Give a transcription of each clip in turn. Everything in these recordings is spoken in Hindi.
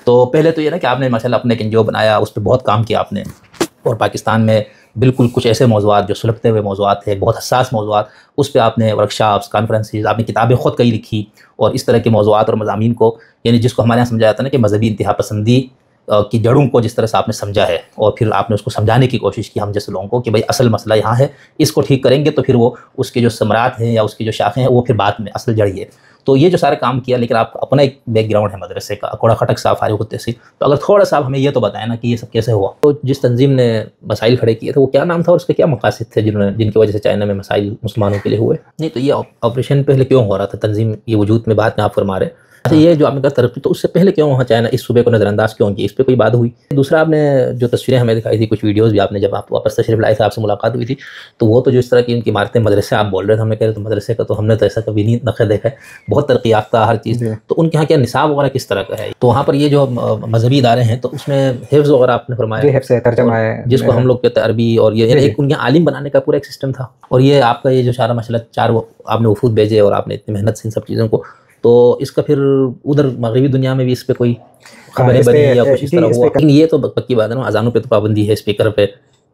तो पहले तो ये ना कि आपने माशाल्लाह अपने एक एनजीओ बनाया, उस पर बहुत काम किया आपने, और पाकिस्तान में बिल्कुल कुछ ऐसे मौज़ूआत जो सुलगते हुए मौज़ूआत थे, बहुत हसास मौज़ूआत, उस पे आपने वर्कशॉप्स, कॉन्फ्रेंसेस, आपने किताबें ख़ुद कई लिखी, और इस तरह के मौज़ूआत और मज़ामीन को, यानी जिसको हमारे यहाँ समझा जाता है ना कि मज़हबी इंतहा पसंदी की जड़ों को जिस तरह से आपने समझा है, और फिर आपने उसको समझाने की कोशिश की हम जैसे लोगों को कि भाई असल मसला यहाँ है, इसको ठीक करेंगे तो फिर वो उसके जो समरात हैं या उसकी जो शाखें हैं वो फिर बाद में असल जड़ है। तो ये जो सारा काम किया, लेकिन आपका अपना एक बैकग्राउंड है मदरसे का, अकोड़ा खटक साहब फारिग होते सी, तो अगर थोड़ा सा आप हमें ये तो बताएं ना कि ये सब कैसे हुआ। तो जिस तंजीम ने मसाइल खड़े किए थे वो क्या नाम था और उसके क्या मकासद थे जिनकी वजह से चाइना में मसाइल मुसलमानों के लिए हुए? नहीं, तो ये ऑपरेशन पहले क्यों हो रहा था, तंजीम ये वजूद में बात में आप फरमा रहे हैं। अच्छा, ये जो आपने कहा तरक्की, तो उससे पहले क्यों वहाँ चाइना इस सूबे को नज़रअंदाज क्यों किया, इस पर कोई बात हुई? दूसरा, आपने जो तस्वीरें हमें दिखाई थी, कुछ वीडियोज़ भी आपने जब आप वापस तशरीफ लाए थे, आपसे मुलाकात हुई थी, तो वो तो जो इस तरह की उनकी इमारतें, मदरसे आप बोल रहे थे, हमने कह रहे तो मदरसे का तो हमने तो ऐसा कभी नहीं नक़े देखा है, बहुत तरक्की याफ्ता हर चीज़। तो उनके यहाँ क्या निसाब वगैरह किस तरह का है? तो वहाँ पर ये जो मजहबी इदारे हैं तो उसमें हिफ्ज़ वगैरह आपने फरमाया, तर्जमा है जिसको हम लोग कहते हैं अरबी, और ये एक उनके आलिम बनाने का पूरा एक सिस्टम था। और ये आपका ये जो सारा मसला 4 आपने वफूद भेजे और आपने इतनी मेहनत से इन सब चीज़ों को, तो इसका फिर उधर मगरबी दुनिया में भी इस पर कोई खबरें बनी या कुछ इस तरह हुआ? लेकिन ये तो पक्की बात है ना, अजानों पे तो पाबंदी है, स्पीकर पे,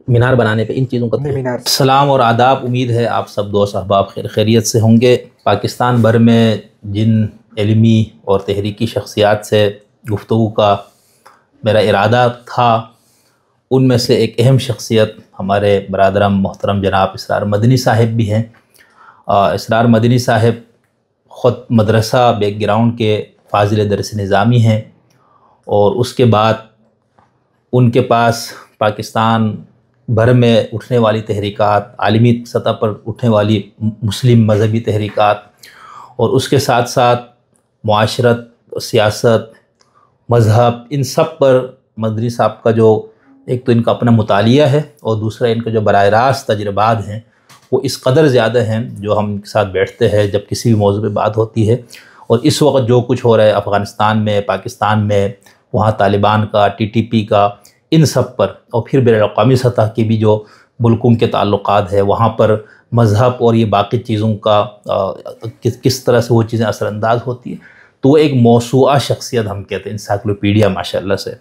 मीनार बनाने पे, इन चीज़ों का। सलाम और आदाब, उम्मीद है आप सब दोस्त अहबाब खैरियत से होंगे। पाकिस्तान भर में जिन इल्मी और तहरीकी शख्सियात से गुफ्तगू का मेरा इरादा था, उनमें से एक अहम शख्सियत हमारे बरादरम मोहतरम जनाब इसरार मदनी साहिब भी हैं। इसरार मदनी साहिब ख़ुद मदरसा बैकग्राउंड के फाजिल दरस निज़ामी हैं, और उसके बाद उनके पास पाकिस्तान भर में उठने वाली तहरीकात, आलमी सतह पर उठने वाली मुस्लिम मजहबी तहरीकात, और उसके साथ साथ मुआशरत, सियासत, मज़हब, इन सब पर मदनी साहब का जो एक तो इनका अपना मुतालिया है, और दूसरा इनका जो बराह रास्त तजर्बात हैं वो इस कदर ज़्यादा हैं, जो हम इनके साथ बैठते हैं जब किसी भी मौजू पे बात होती है। और इस वक्त जो कुछ हो रहा है अफ़गानिस्तान में, पाकिस्तान में, वहाँ तालिबान का, TTP का, इन सब पर, और फिर बैनुल-अक़वामी सतह की भी जो मुल्कों के ताल्लुकात है, वहाँ पर मज़हब और ये बाकी चीज़ों का किस तरह से वो चीज़ें असरअंदाज होती है, तो वो एक मौसूआ शख्सियत हम कहते हैं, इंसाइक्लोपीडिया माशाल्लाह से।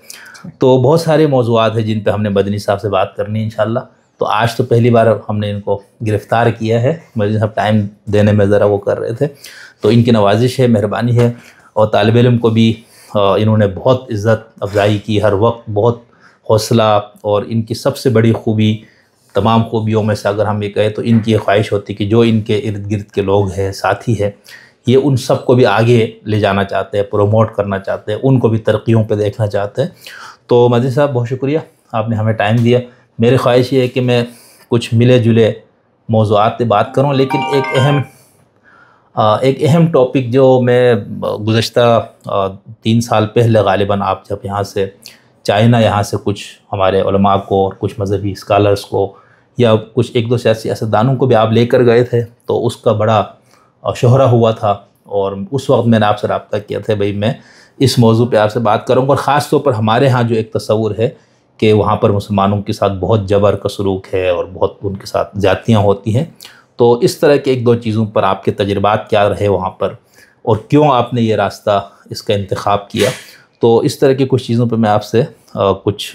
तो बहुत सारे मौज़ूआत हैं जिन पे हमने मदनी साहब से बात करनी है इंशाल्लाह। तो आज तो पहली बार हमने इनको गिरफ़्तार किया है, मदनी साहब टाइम देने में ज़रा वो कर रहे थे, तो इनकी नवाजिश है, मेहरबानी है। और तालिब इल्म को भी इन्होंने बहुत इज़्ज़त अफ़ज़ाई की, हर वक्त बहुत हौसला, और इनकी सबसे बड़ी खूबी, तमाम खूबियों में से अगर हम ये कहें तो इनकी ये ख्वाहिश होती कि जो इनके इर्द गिर्द के लोग हैं, साथी हैं, ये उन सब को भी आगे ले जाना चाहते हैं, प्रोमोट करना चाहते हैं, उनको भी तरक्कियों पे देखना चाहते हैं। तो मदनी साहब बहुत शुक्रिया, आपने हमें टाइम दिया। मेरी ख्वाहिश ये है कि मैं कुछ मिले जुले मौज़ूआत पे बात करूँ, लेकिन एक अहम टॉपिक जो मैं गुज़श्ता 3 साल पहले ग़ालिबन, आप जब यहाँ से चाइना, यहाँ से कुछ हमारे उलमा को और कुछ मजहबी स्कॉलर्स को या कुछ 1-2 सियासतदानों को भी आप लेकर गए थे, तो उसका बड़ा शोहरा हुआ था, और उस वक्त मैंने आपसे रब्ता किया था भाई मैं इस मौजू पे आपसे बात करूँगा। और ख़ास तौर पर हमारे यहाँ जो एक तस्वुर है कि वहाँ पर मुसलमानों के साथ बहुत जबर का सलूक है और बहुत उनके साथ ज़्यादतियाँ होती हैं, तो इस तरह के 1-2 चीज़ों पर आपके तजर्बात क्या रहे वहाँ पर, और क्यों आपने ये रास्ता इसका इंतखाब किया, तो इस तरह की कुछ चीज़ों पर मैं आपसे कुछ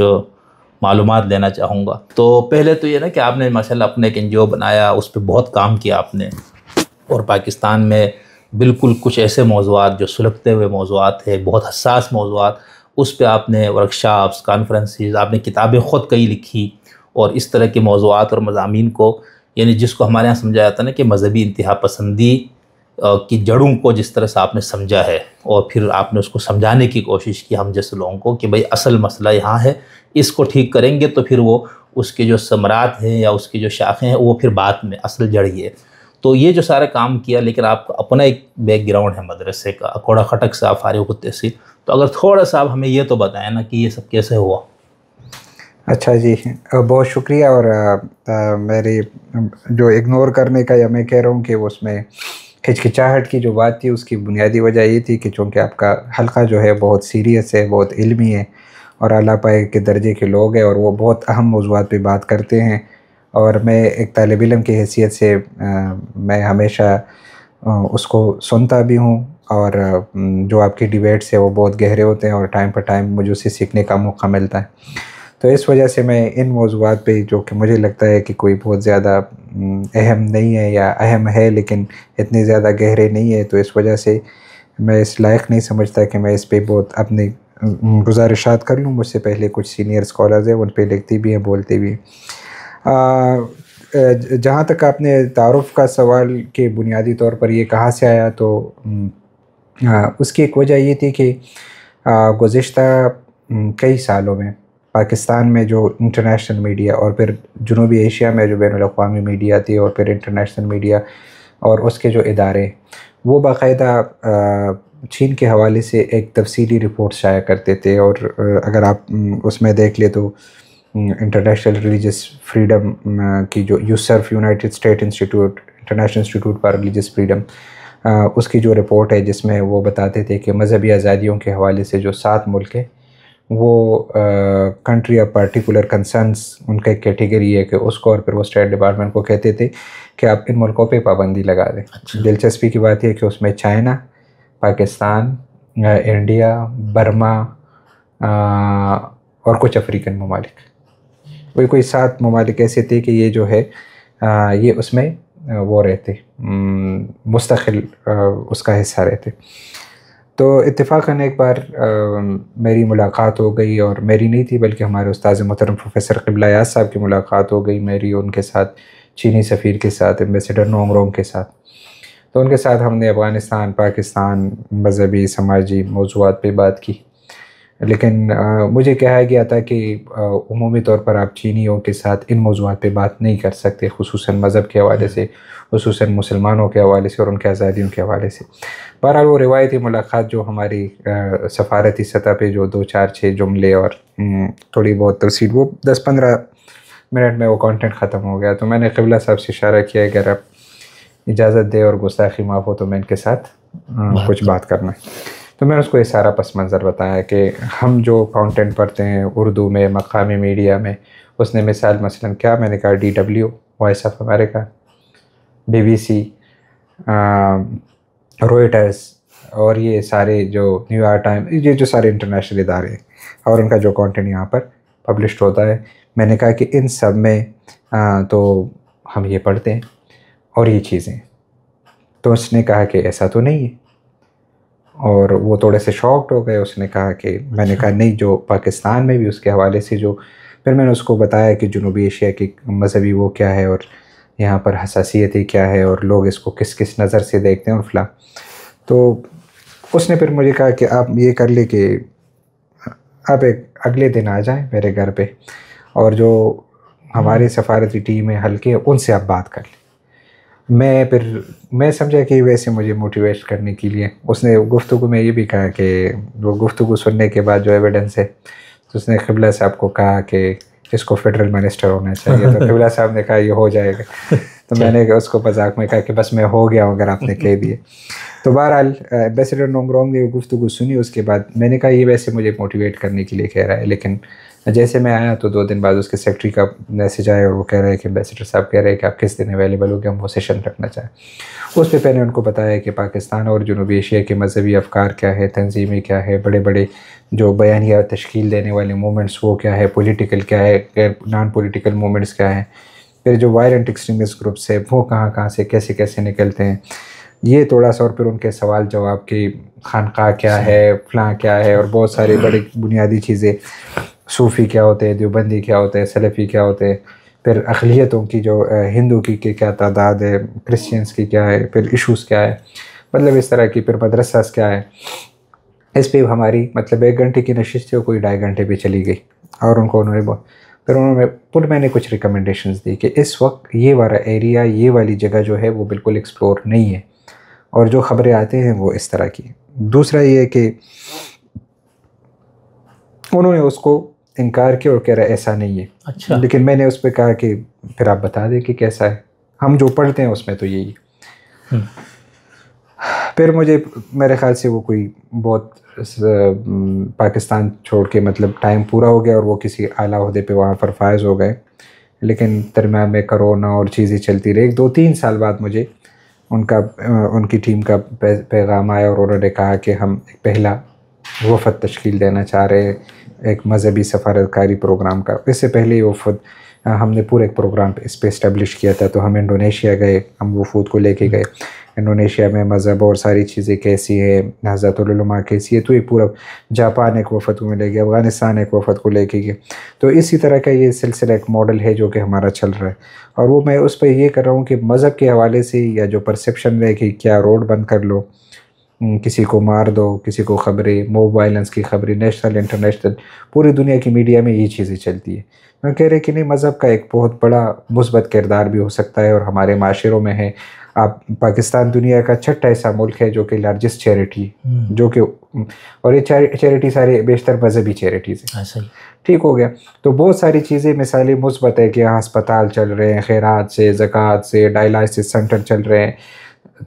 मालूमात लेना चाहूँगा। तो पहले तो ये ना कि आपने माशाल्लाह अपने एक एनजीओ बनाया, उस पर बहुत काम किया आपने, और पाकिस्तान में बिल्कुल कुछ ऐसे मौज़ूआत जो सुलगते हुए मौज़ूआत है, बहुत हसास मौज़ूआत, उस पे आपने वर्कशॉप्स, कॉन्फ्रेंसेस, आपने किताबें ख़ुद कई लिखी, और इस तरह के मौज़ूआत और मज़ामीन को, यानी जिसको हमारे यहाँ समझा जाता है ना कि मजहबी इंतहा पसंदी की जड़ों को जिस तरह से आपने समझा है, और फिर आपने उसको समझाने की कोशिश की हम जैसे लोगों को कि भाई असल मसला यहाँ है, इसको ठीक करेंगे तो फिर वो उसके जो समरात हैं या उसकी जो शाखें हैं वो फिर बाद में असल जड़ है। तो ये जो सारा काम किया, लेकिन आपका अपना एक बैकग्राउंड है मदरसे का, अकोड़ा खटक से आप फारिग होते सी, तो अगर थोड़ा सा आप हमें ये तो बताएं ना कि ये सब कैसे हुआ। अच्छा जी, बहुत शुक्रिया। और मेरी जो इग्नोर करने का, या मैं कह रहा हूँ कि उसमें हिचकिचाहट की जो बात थी, उसकी बुनियादी वजह ये थी कि चूँकि आपका हल्का जो है बहुत सीरियस है, बहुत इल्मी है, और आला पाए के दर्जे के लोग हैं, और वो बहुत अहम मौज़ूआत पे बात करते हैं, और मैं एक तालिब इल्म की हैसियत से मैं हमेशा उसको सुनता भी हूँ, और जो आपकी डिबेट्स है वो बहुत गहरे होते हैं और टाइम पर टाइम मुझे उससे सीखने का मौका मिलता है। तो इस वजह से मैं इन मौज़ूआत पे जो कि मुझे लगता है कि कोई बहुत ज़्यादा अहम नहीं है या अहम है लेकिन इतने ज़्यादा गहरे नहीं है, तो इस वजह से मैं इस लायक नहीं समझता कि मैं इस पे बहुत अपनी गुजारिशात कर लूँ। मुझसे पहले कुछ सीनियर स्कॉलर्स हैं, उन पे लिखती भी हैं, बोलती भी हैं। जहाँ तक आपने तारुफ़ का सवाल के बुनियादी तौर पर ये कहाँ से आया, तो उसकी एक वजह ये थी कि गुज़िश्ता कई सालों में पाकिस्तान में जो इंटरनेशनल मीडिया और फिर जनूबी एशिया में जो बैनुल-अक़वामी मीडिया थी और फिर इंटरनेशनल मीडिया और उसके जो इदारे, वो बाकायदा चीन के हवाले से एक तफसीली रिपोर्ट शाया करते थे। और अगर आप उसमें देख ले तो इंटरनेशनल रिलीजियस फ्रीडम की जो USCIRF United State institute, international institute for religious freedom, उसकी जो रिपोर्ट है जिसमें वो बताते थे कि मज़हबी आज़ादियों के हवाले से जो 7 मुल्क है वो कंट्री ऑफ पार्टिकुलर कंसर्न्स उनका एक कैटेगरी है कि उसको, और फिर वो स्टेट डिपार्टमेंट को कहते थे कि आप इन मुल्कों पे पाबंदी लगा दें। अच्छा। दिलचस्पी की बात यह कि उसमें चाइना, पाकिस्तान, इंडिया, बर्मा और कुछ अफ्रीकन ममालिक, वही कोई 7 ममालिक ऐसे थे कि ये जो है ये उसमें वो रहते मुस्तकिल उसका हिस्सा रहते। तो इत्तेफ़ाक़न एक बार मेरी मुलाकात हो गई, और मेरी नहीं थी बल्कि हमारे उस्ताद मोहतरम प्रोफ़ेसर क़िबला याज़ साहब की मुलाकात हो गई मेरी उनके साथ, चीनी सफ़ीर के साथ, एम्बेसडर नोंगरोंग के साथ। तो उनके साथ हमने अफ़गानिस्तान, पाकिस्तान, मज़हबी समाजी मौज़ूआत पे बात की। लेकिन मुझे कहा गया था कि उमूमी तौर पर आप चीनियों के साथ इन मौज़ूआत पे बात नहीं कर सकते, ख़ुसूसन मज़हब के हवाले से, ख़ुसूसन मुसलमानों के हवाले से और उनके आज़ादियों के हवाले से। बहरहाल वो रिवायती मुलाकात जो हमारी सफ़ारती सतह पे जो 2-4-6 जुमले और थोड़ी बहुत तफसील, वो 10-15 मिनट में वो कंटेंट ख़त्म हो गया। तो मैंने क़िबला साहब से इशारा किया कि अगर आप इजाज़त दे और गुस्ताखी माफ़ हो तो मैं इनके साथ कुछ बात करना है। तो मैंने उसको ये सारा पस मंज़र बताया कि हम जो कंटेंट पढ़ते हैं उर्दू में, मकामी मीडिया में, उसने मिसाल मसलन क्या, मैंने कहा DW, voice of America, BBC, Reuters और ये सारे जो न्यूयॉर्क टाइम, ये जो सारे इंटरनेशनल इदारे हैं और उनका जो कंटेंट यहाँ पर पब्लिश होता है, मैंने कहा कि इन सब में तो हम ये पढ़ते हैं और ये चीज़ें। तो उसने कहा कि ऐसा तो नहीं है, और वो थोड़े से शॉक्ड हो गए। उसने कहा कि, मैंने कहा नहीं, जो पाकिस्तान में भी उसके हवाले से जो, फिर मैंने उसको बताया कि जनूबी एशिया की मज़हबी वो क्या है और यहाँ पर हसासियतें क्या है और लोग इसको किस किस नज़र से देखते हैं और फला। तो उसने फिर मुझे कहा कि आप ये कर ले कि आप एक अगले दिन आ जाएं मेरे घर पे, और जो हमारे सफारती टीम है हल्के, उनसे आप बात कर लें। मैं समझा कि वैसे मुझे मोटिवेट करने के लिए उसने गुफ्तगू में ये भी कहा कि वो गुफ्तगू सुनने के बाद जो एविडेंस है, तो उसने क़िबला साहब को कहा कि इसको फेडरल मिनिस्टर होना चाहिए। तो क़िबला साहब ने कहा ये हो जाएगा। तो मैंने उसको मजाक में कहा कि बस मैं हो गया हूँ अगर आपने कह दिए। तो बहरहाल एम्बेसडर नोंगरोंग ने वो गुफ्तगू सुनी। उसके बाद मैंने कहा ये वैसे मुझे मोटिवेट करने के लिए कह रहा है, लेकिन जैसे मैं आया तो 2 दिन बाद उसके सेक्रेटरी का मैसेज आया और वो कह रहे हैं कि एम्बेसडर साहब कह रहे हैं कि आप किस दिन अवेलेबल हो, कि हम वो सेशन रखना चाहें। उस पर मैंने उनको बताया कि पाकिस्तान और जनूबी एशिया के मज़हबी अफकार क्या है, तंजीमें क्या है, बड़े बड़े जो बयानिया तश्कील देने वाले मूवमेंट्स वो क्या है, पॉलिटिकल क्या है, नॉन पॉलिटिकल मूवमेंट्स क्या है, फिर जो वायलेंट एक्सट्रीमिस्ट ग्रुप्स है वो कहाँ से कैसे कैसे निकलते हैं, ये थोड़ा सा। और फिर उनके सवाल जवाब की खानका क्या है, फ़लाँ क्या है, और बहुत सारी बड़ी बुनियादी चीज़ें, सूफ़ी क्या होते हैं, देवबंदी क्या होते हैं, सलफ़ी क्या होते हैं, फिर अक़लियतों की जो हिंदू की क्या तादाद है, क्रिश्चियंस की क्या है, फिर इशूज़ क्या है, मतलब इस तरह की, फिर मदरसास क्या है। इस पे हमारी मतलब 1 घंटे की नशिश थी, कोई 2.5 घंटे पे चली गई। और उनको फिर मैंने कुछ रिकमेंडेशंस दी कि इस वक्त ये वाला एरिया, ये वाली जगह जो है वो बिल्कुल एक्सप्लोर नहीं है, और जो ख़बरें आते हैं वो इस तरह की। दूसरा ये कि उन्होंने उसको इनकार किया और कह रहा है ऐसा नहीं है। अच्छा। लेकिन मैंने उस पर कहा कि फिर आप बता दें कि कैसा है, हम जो पढ़ते हैं उसमें तो यही है। फिर मुझे मेरे ख़्याल से वो कोई बहुत पाकिस्तान छोड़ के मतलब टाइम पूरा हो गया और वो किसी आला ओहदे पे वहाँ पर फायज़ हो गए। लेकिन दरम्यान में कोरोना और चीज़ें चलती रही। 2-3 साल बाद मुझे उनकी टीम का पैगाम आया और उन्होंने कहा कि हम एक पहला वफ़द तश्कील देना चाह रहे हैं एक मजहबी सफारतकारी प्रोग्राम का। इससे पहले ये वफ़द हमने पूरे एक प्रोग्राम इस पे इस्टेब्लिश किया था। तो हम इंडोनेशिया गए, हम वफ़ूद को लेके गए। इंडोनेशिया में मज़हब और सारी चीज़ें कैसी है, हज़रतुल उलमा कैसी है, तो ये पूरा जापान एक वफ़द को लेके, अफ़गानिस्तान एक वफ़द को लेके गए। तो इसी तरह का ये सिलसिला एक मॉडल है जो कि हमारा चल रहा है। और वो मैं उस पर ये कर रहा हूँ कि मज़हब के हवाले से या जो परसेप्शन रहे कि क्या रोड बंद कर लो, किसी को मार दो, किसी को ख़बरें, मोब वायलेंस की ख़बरें, नेशनल इंटरनेशनल पूरी दुनिया की मीडिया में ये चीज़ें चलती है। मैं कह रहे कि नहीं, मज़हब का एक बहुत बड़ा मुस्बत किरदार भी हो सकता है और हमारे माशरों में है। आप पाकिस्तान दुनिया का छठा ऐसा मुल्क है जो कि लार्जेस्ट चैरिटी, जो कि और ये चैरिटी सारी बेशतर मजहबी चैरिटीज़ हैं। ऐसा ही ठीक हो गया। तो बहुत सारी चीज़ें मिसाली मुस्बत है कि यहाँ अस्पताल चल रहे हैं, खैरात से, ज़कात से, डायलिसिस सेंटर चल रहे हैं,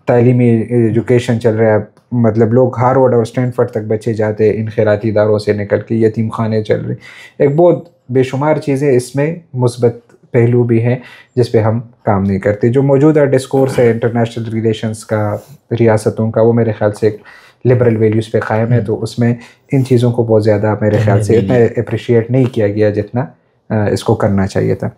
तालीमी एजुकेशन चल रहा है। मतलब लोग हार्वर्ड और स्टैनफोर्ड तक बच्चे जाते हैं इन खैराती इदारों से निकल के, यतीम खाने चल रहे। एक बहुत बेशुमार चीज़ें इसमें मुस्बत पहलू भी हैं जिस पे हम काम नहीं करते। जो मौजूदा डिस्कोर्स है इंटरनेशनल रिलेशंस का, रियासतों का, वो मेरे ख्याल से लिबरल वैल्यूज़ पे कायम है। तो उसमें इन चीज़ों को बहुत ज़्यादा मेरे ख्याल से इतना अप्रिशिएट नहीं किया गया जितना इसको करना चाहिए था।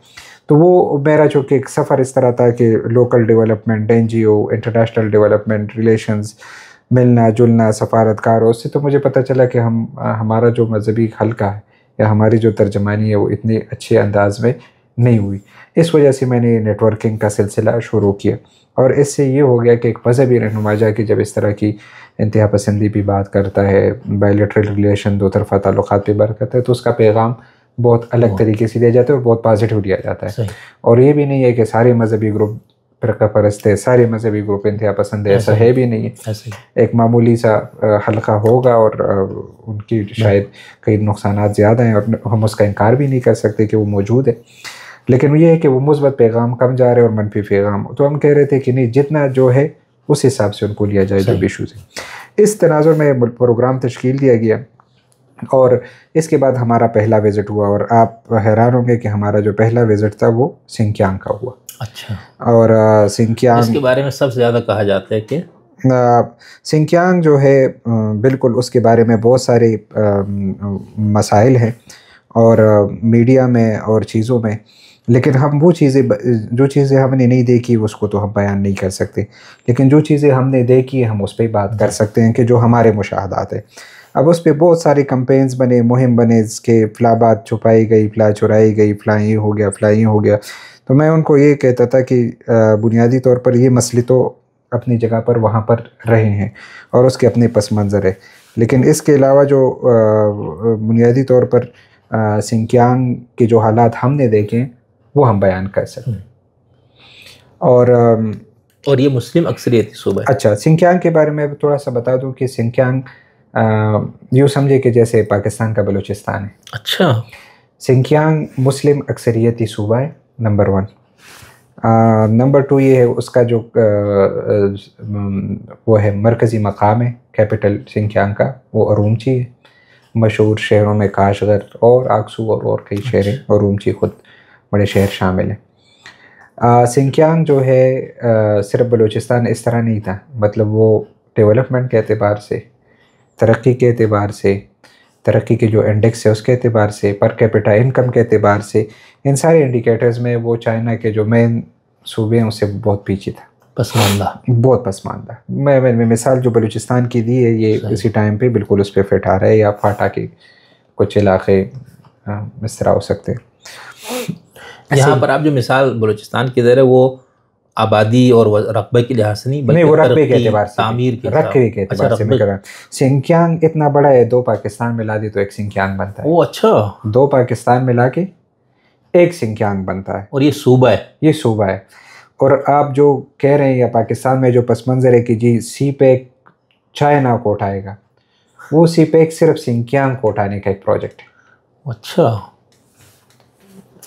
तो वो मेरा जो कि एक सफ़र इस तरह था कि local development, NGO, international development relations, मिलना जुलना सफारतकारों से। तो मुझे पता चला कि हमारा जो मजहबी हल्का है या हमारी जो तर्जमानी है वो इतनी अच्छे अंदाज में नहीं हुई। इस वजह से मैंने नेटवर्किंग का सिलसिला शुरू किया और इससे ये हो गया कि एक मजहबी रहनुमा जाके जब इस तरह की इंतहा पसंदी भी बात करता है, बायलैटरल रिलेशन, दो तरफ़ा ताल्लुकात पे बात करता है, तो उसका पैगाम बहुत अलग तरीके से दिया जाता है और बहुत पॉजिटिव दिया जाता है। और ये भी नहीं है कि सारे मजहबी ग्रुप फ़िरका परस्त है, सारे मजहबी ग्रुप इंतहा पसंद है, ऐसा है भी नहीं है। एक मामूली सा हल्का होगा और उनकी शायद कई नुकसानात ज़्यादा हैं और हम उसका इनकार भी नहीं कर सकते कि वो मौजूद है। लेकिन ये है कि वो मुस्बत पैगाम कम जा रहे हैं और मनफी पैगाम, तो हम कह रहे थे कि नहीं, जितना जो है उस हिसाब से उनको लिया जाए जो इशूज़ है। इस तनाजुर में प्रोग्राम तश्कील दिया गया और इसके बाद हमारा पहला विज़िट हुआ और आप हैरान होंगे कि हमारा जो पहला विज़िट था वो सिंकियांग का हुआ। अच्छा। और सिंकियांग, इसके बारे में सबसे ज़्यादा कहा जाता है कि सिंकियांग जो है बिल्कुल उसके बारे में बहुत सारे मसाइल हैं और मीडिया में और चीज़ों में, लेकिन हम वो चीज़ें जो चीज़ें हमने नहीं देखी उसको तो हम बयान नहीं कर सकते, लेकिन जो चीज़ें हमने देखी हम उस पर बात कर सकते हैं कि जो हमारे मुशाहदात है। अब उस पर बहुत सारे कैंपेन्स बने, मुहिम बने, इसके फ़ला बात छुपाई गई, फ़ला चुराई गई, फ़ला ये हो गया, फ़ला ये हो गया। तो मैं उनको ये कहता था कि बुनियादी तौर पर ये मसले तो अपनी जगह पर वहाँ पर रहे हैं और उसके अपने पस मंज़र है, लेकिन इसके अलावा जो बुनियादी तौर पर सिंकियांग के जो हालात हमने देखे वो हम बयान कर सकते हैं। और ये मुस्लिम अक्सरियती सूबा है। अच्छा, सिंकियांग के बारे में थोड़ा सा बता दूं कि सिंकियांग यूँ समझे कि जैसे पाकिस्तान का बलूचिस्तान है। अच्छा। सिंकियांग मुस्लिम अक्सरियती सूबा है, नंबर 1। नंबर 2 ये है उसका जो वो है मरकज़ी मकाम है, कैपिटल सिंकियांग का वो उरूमची है। मशहूर शहरों में काशगर और आकसू और कई शहर हैं, और उरूमची ख़ुद बड़े शहर शामिल हैं। सिंकियांग जो है सिर्फ बलूचिस्तान इस तरह नहीं था, मतलब वो डेवलपमेंट के एतबार से, तरक्की के एतबार से, तरक्की के जो इंडेक्स है उसके एतबार से, पर कैपिटा इनकम के एतबार से, इन सारे इंडिकेटर्स में वो चाइना के जो मेन सूबे हैं उससे बहुत पीछे था, पसमानदा, बहुत पसमानदा। मैं मिसाल जो बलूचिस्तान की दी है ये इसी टाइम पे बिल्कुल उस पर फिट आ रहा है, या फाटा के कुछ इलाके इस तरह हो सकते हैं। यहाँ पर आप जो मिसाल बलूचिस्तान की दे रहे वो आबादी और रकबे के लिहाज से नहीं, वो रकबे के एतबार से, तामीर के एतबार से मैं कर रहा हूँ। सिंकियांग इतना बड़ा है, 2 पाकिस्तान मिला दी तो एक सिंकियांग बनता है। वो अच्छा, 2 पाकिस्तान मिला के एक सिंकियांग बनता है। और ये सूबा है, ये सूबा है। और आप जो कह रहे हैं या पाकिस्तान में जो पस मंज़र है कि जी CPEC चाइना को उठाएगा, वो CPEC सिर्फ सिंकियांग को उठाने का एक प्रोजेक्ट है। अच्छा,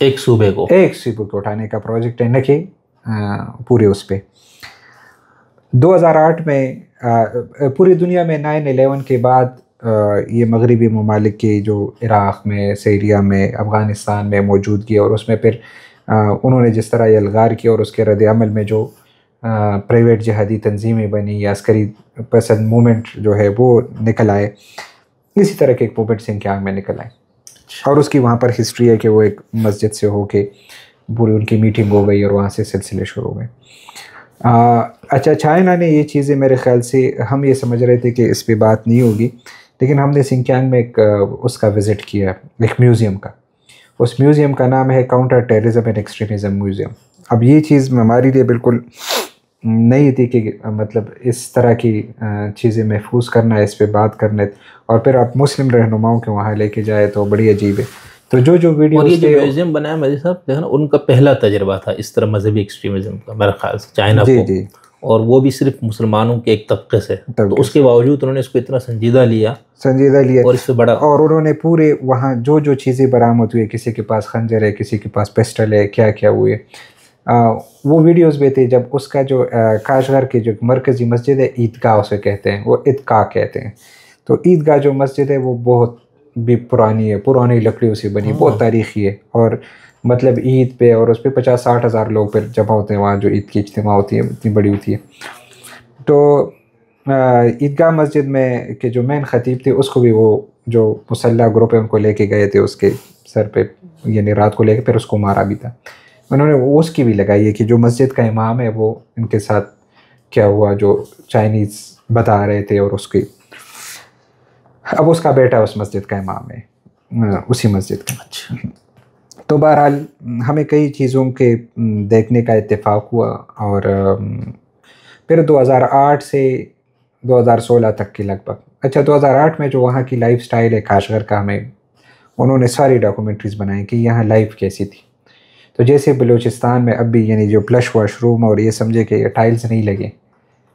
एक सूबे को उठाने का प्रोजेक्ट है, न कि पूरे उस पर। 2008 में पूरी दुनिया में 9/11 के बाद ये मगरबी ममालिक की जो इराक़ में, सीरिया में, अफ़गानिस्तान में मौजूदगी और उसमें फिर उन्होंने जिस तरह यलगार किया और उसके रद्द अमल में जो प्राइवेट जिहादी तंजीमें बनी या अस्करी पसंद मूवमेंट जो है वो निकल आए, इसी तरह के एक मूवमेंट सिंकियांग में निकल आए। और उसकी वहाँ पर हिस्ट्री है कि वो एक मस्जिद से होके पूरी उनकी मीटिंग हो गई और वहाँ से सिलसिले शुरू हो गए। अच्छा, चाइना ने ये चीज़ें मेरे ख़्याल से, हम ये समझ रहे थे कि इस पे बात नहीं होगी, लेकिन हमने सिंकियांग में एक उसका विज़िट किया, एक म्यूज़ियम का। उस म्यूज़ियम का नाम है counter terrorism and extremism museum. अब ये चीज़ हमारे लिए बिल्कुल नहीं थी कि मतलब इस तरह की चीज़ें महफूज करना है, इस पे बात करना है, और फिर आप मुस्लिम रहनुमाओं के वहाँ लेके जाए तो बड़ी अजीब है। तो जो वीडियो और ये जो म्यूजियम बनाया मेरे साहब देखा ना, उनका पहला तजर्बा था इस तरह मजहबी एक्सट्रीमिज्म का मेरे ख्याल से चाइना जी को, जी, और वो भी सिर्फ मुसलमानों के एक तबके से। तो उसके बावजूद उन्होंने इसको इतना संजीदा लिया और इससे बड़ा, और उन्होंने पूरे वहाँ जो चीज़ें बरामद हुई, किसी के पास खंजर है, किसी के पास पिस्टल है, क्या क्या हुए, वो वीडियोस भी थे। जब उसका जो काशगर की जो मरकज़ी मस्जिद है, ईदगाह उसे कहते हैं, वो ईदगाह कहते हैं। तो ईदगाह जो मस्जिद है वो बहुत भी पुरानी है, पुरानी लकड़ियों से बनी, बहुत तारीखी है। और मतलब ईद पे और उस पर 50-60 हज़ार लोग फिर जमा होते हैं वहाँ, जो ईद की इज्तिमा होती है इतनी बड़ी होती है। तो ईदगाह मस्जिद में के जो मेन ख़तीब थे, उसको भी वो जो मुसल्ला ग्रुप है उनको लेके गए थे, उसके सर पे यानी रात को लेके फिर उसको मारा भी था। उन्होंने उसकी भी लगाई है कि जो मस्जिद का इमाम है वो इनके साथ क्या हुआ, जो चाइनीज़ बता रहे थे, और उसकी अब उसका बेटा उस मस्जिद का इमाम है, उसी मस्जिद का। अच्छा, तो बहरहाल हमें कई चीज़ों के देखने का इत्तेफाक हुआ, और फिर 2008 से 2016 तक के लगभग, अच्छा 2008 में जो वहाँ की लाइफ स्टाइल है काशगर का, हमें उन्होंने सारी डॉक्यूमेंट्रीज़ बनाई कि यहाँ लाइफ कैसी थी। तो जैसे बलूचिस्तान में अब भी यानी जो फ्लश वॉशरूम, और ये समझे कि टाइल्स नहीं लगे,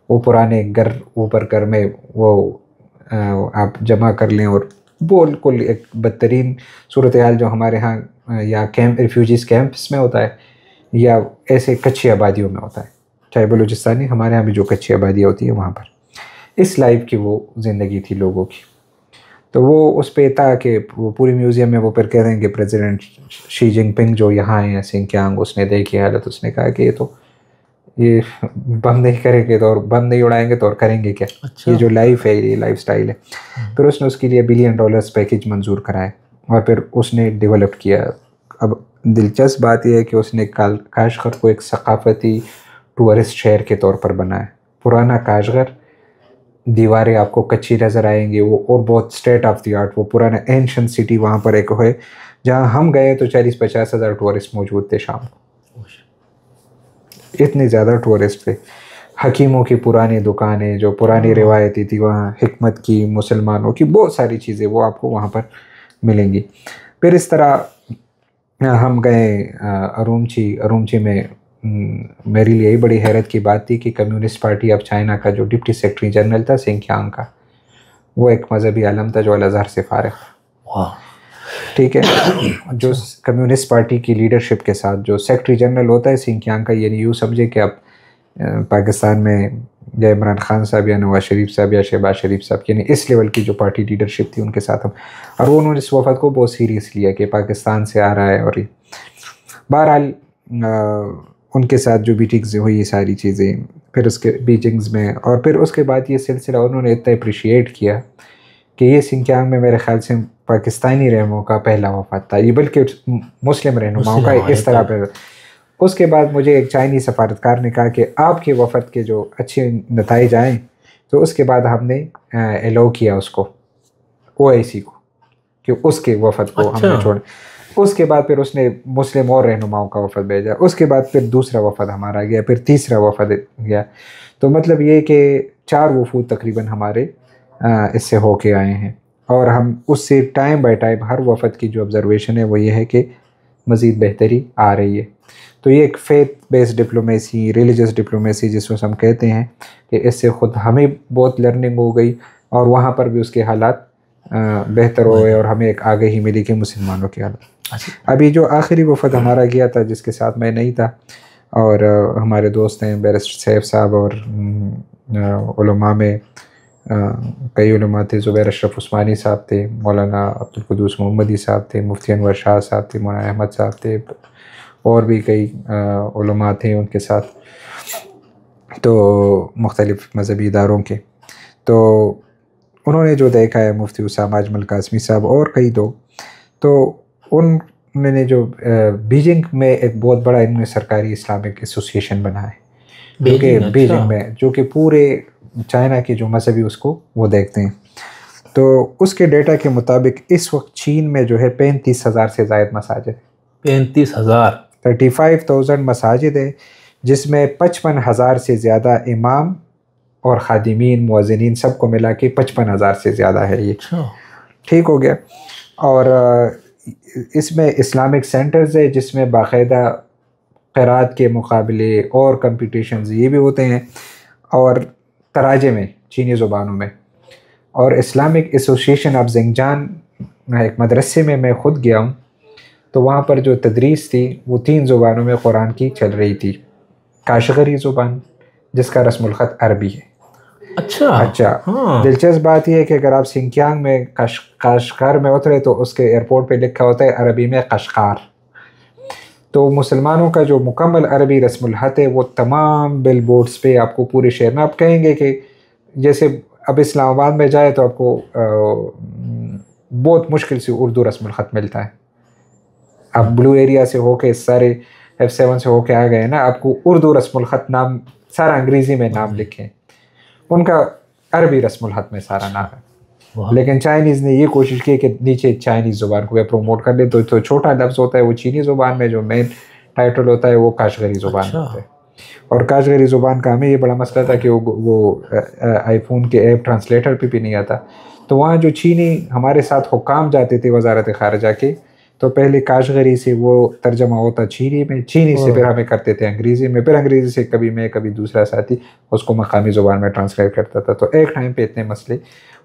वो पुराने घर ऊपर घर में वो आप जमा कर लें, और बिल्कुल एक बदतरीन सूरत हाल जो हमारे यहाँ या कैंप रिफ्यूजीज़ कैंप्स में होता है या ऐसे कच्ची आबादियों में होता है, चाहे बलूचिस्तानी, हमारे यहाँ भी जो कच्ची आबादियाँ होती है वहाँ पर, इस लाइफ की वो ज़िंदगी थी लोगों की। तो वो उस पे था कि वो पूरी म्यूज़ियम में वो फिर कह रहे हैं कि प्रेसिडेंट शी जिनपिंग जो यहाँ आए हैं सिंकियांग, उसने देखी हालत, उसने कहा कि ये बंद नहीं करेंगे तो, और बंद नहीं उड़ाएंगे तो और करेंगे क्या। अच्छा। ये जो लाइफ है, ये लाइफ स्टाइल है। फिर उसने उसके लिए $1 बिलियन पैकेज मंजूर कराए और फिर उसने डेवलप किया। अब दिलचस्प बात यह है कि उसने काशगर को एक सकाफती टूरिस्ट शहर के तौर पर बनाया। पुराना काशगर, दीवारें आपको कच्ची नज़र आएंगी वो, और बहुत स्टेट ऑफ द आर्ट, वो पुराना एंशिएंट सिटी वहाँ पर एक है जहाँ हम गए तो 40-50 हज़ार टूरिस्ट मौजूद थे शाम को, इतने ज़्यादा टूरिस्ट थे। हकीमों की पुरानी दुकानें, जो पुरानी रिवायती थी वहाँ, हिकमत की, मुसलमानों की बहुत सारी चीज़ें वो आपको वहाँ पर मिलेंगी। फिर इस तरह हम गए अरुमची में। मेरे लिए यही बड़ी हैरत की बात थी कि कम्युनिस्ट पार्टी ऑफ चाइना का जो डिप्टी सेक्रेटरी जनरल था सिंकियांग का, वो एक मजहबी आलम था जो अल-अज़हर से फारिग था। ठीक है। जो कम्युनिस्ट पार्टी की लीडरशिप के साथ जो सेक्रेटरी जनरल होता है सिंकियांग का, यानी यूँ समझे कि अब पाकिस्तान में या इमरान खान साहब या नवाज शरीफ साहब या शहबाज शरीफ साहब, यानी इस लेवल की जो पार्टी लीडरशिप थी उनके साथ हम, और वो उन्होंने इस वफद को बहुत सीरियस लिया कि पाकिस्तान से आ रहा है। और बहरहाल उनके साथ जो मीटिंग्स हुई, ये सारी चीज़ें, फिर उसके मीटिंग्स में, और फिर उसके बाद ये सिलसिला उन्होंने इतना अप्रिशिएट किया कि ये सिंकियांग में मेरे ख्याल से पाकिस्तानी रहनुमाओं का पहला वफद था, ये बल्कि मुस्लिम रहनुमाओं का इस तरह पर। उसके बाद मुझे एक चाइनीज़ सफारतकार ने कहा कि आपके वफद के जो अच्छे नताइज आएँ, तो उसके बाद हमने एलो किया उसको, OIC को, कि उसके वफद को हमने छोड़ा। उसके बाद फिर उसने मुस्लिम और रहनुमाओं का वफद भेजा, उसके बाद फिर दूसरा वफद हमारा गया, फिर तीसरा वफद गया। तो मतलब ये कि 4 वफूद तकरीबन हमारे इससे होके आए हैं, और हम उससे टाइम बाय टाइम हर वफद की जो ऑब्ज़र्वेशन है वो ये है कि मज़ीद बेहतरी आ रही है। तो ये एक faith based diplomacy, religious diplomacy जिसको हम कहते हैं, कि इससे ख़ुद हमें बहुत लर्निंग हो गई, और वहाँ पर भी उसके हालात बेहतर हुए, और हमें एक आगाही मिली कि मुसलमानों के हालात। अभी जो आखिरी वफद हमारा गया था, जिसके साथ मैं नहीं था, और हमारे दोस्त हैं बैरिस्टर सैफ साहब, और उलमा में कई उलमा थे, ज़ुबैर अशरफ उस्मानी साहब थे, मौलाना अब्दुल कुद्दूस मोहम्मदी साहब थे, मुफ्ती अनवर शाह साहब थे, मौलाना अहमद साहब थे, और भी कई उलमा थे उनके साथ। तो मुख्तलिफ़ मज़हबी इदारों के, तो उन्होंने जो देखा है मुफ्ती उसामा अजमल कासमी साहब और कई लोग, तो उन्होंने जो बीजिंग में एक बहुत बड़ा इन्होंने सरकारी इस्लामिक एसोसिएशन बनाया है, जो कि बीजिंग में, जो कि पूरे चाइना के जो मजहबी उसको वो देखते हैं। तो उसके डेटा के मुताबिक इस वक्त चीन में जो है 35,000 से ज़ायद मसाजिद, 35,000, 35,000 मसाजिद है, जिसमें 55,000 से ज़्यादा इमाम और खादिमीन मुअज़्ज़िनीन सबको मिला के 55,000 से ज़्यादा है ये। ठीक हो गया। और इसमें इस्लामिक सेंटर्स है जिसमें बाकायदा क़िरात के मुकाबले और कंपटीशंस ये भी होते हैं, और तराजे में चीनी ज़ुबानों में। और इस्लामिक एसोसिएशन ऑफ ज़िंगजान एक मदरसे में मैं ख़ुद गया हूँ, तो वहाँ पर जो तदरीस थी वो 3 ज़ुबानों में कुरान की चल रही थी। काशगरी ज़ुबान जिसका रस्मुल ख़त अरबी है। अच्छा हाँ। दिलचस्प बात यह है कि अगर आप सिंकियांग में काशकार में उतरे तो उसके एयरपोर्ट पे लिखा होता है अरबी में कशकार। तो मुसलमानों का जो मुकम्मल अरबी रस्मुल ख़त है वो तमाम बिल बोर्ड्स पे आपको पूरे शहर में, आप कहेंगे कि जैसे अब इस्लामाबाद में जाए तो आपको बहुत मुश्किल से उर्दू रस्मुल ख़त मिलता है। आप ब्लू एरिया से होके सारे F7 से होके आ गए ना, आपको उर्दू रस्मुल ख़त नाम सारा अंग्रेज़ी में नाम लिखे, उनका अरबी रस्मुल ख़त में सारा नाम है। लेकिन चाइनीज़ ने ये कोशिश की कि नीचे चाइनीज़ ज़ुबान को प्रमोट कर ले, तो छोटा लफ्ज़ होता है वो चीनी ज़ुबान में, जो मेन टाइटल होता है वो काशगरी ज़ुबान में होता है। और काशगरी ज़ुबान का हमें ये बड़ा मसला था कि वो आईफोन के ऐप ट्रांसलेटर पे भी नहीं आता। तो वहाँ जो चीनी हमारे साथ हुक्काम जाते थे वज़ारत ख़ारिजा के, तो पहले काशगरी से वो तर्जमा होता चीनी में, चीनी से फिर हमें करते थे अंग्रेज़ी में, फिर अंग्रेज़ी से कभी मैं कभी दूसरा साथी उसको मकामी ज़ुबान में ट्रांसलेट करता था। तो एक टाइम पे इतने मसले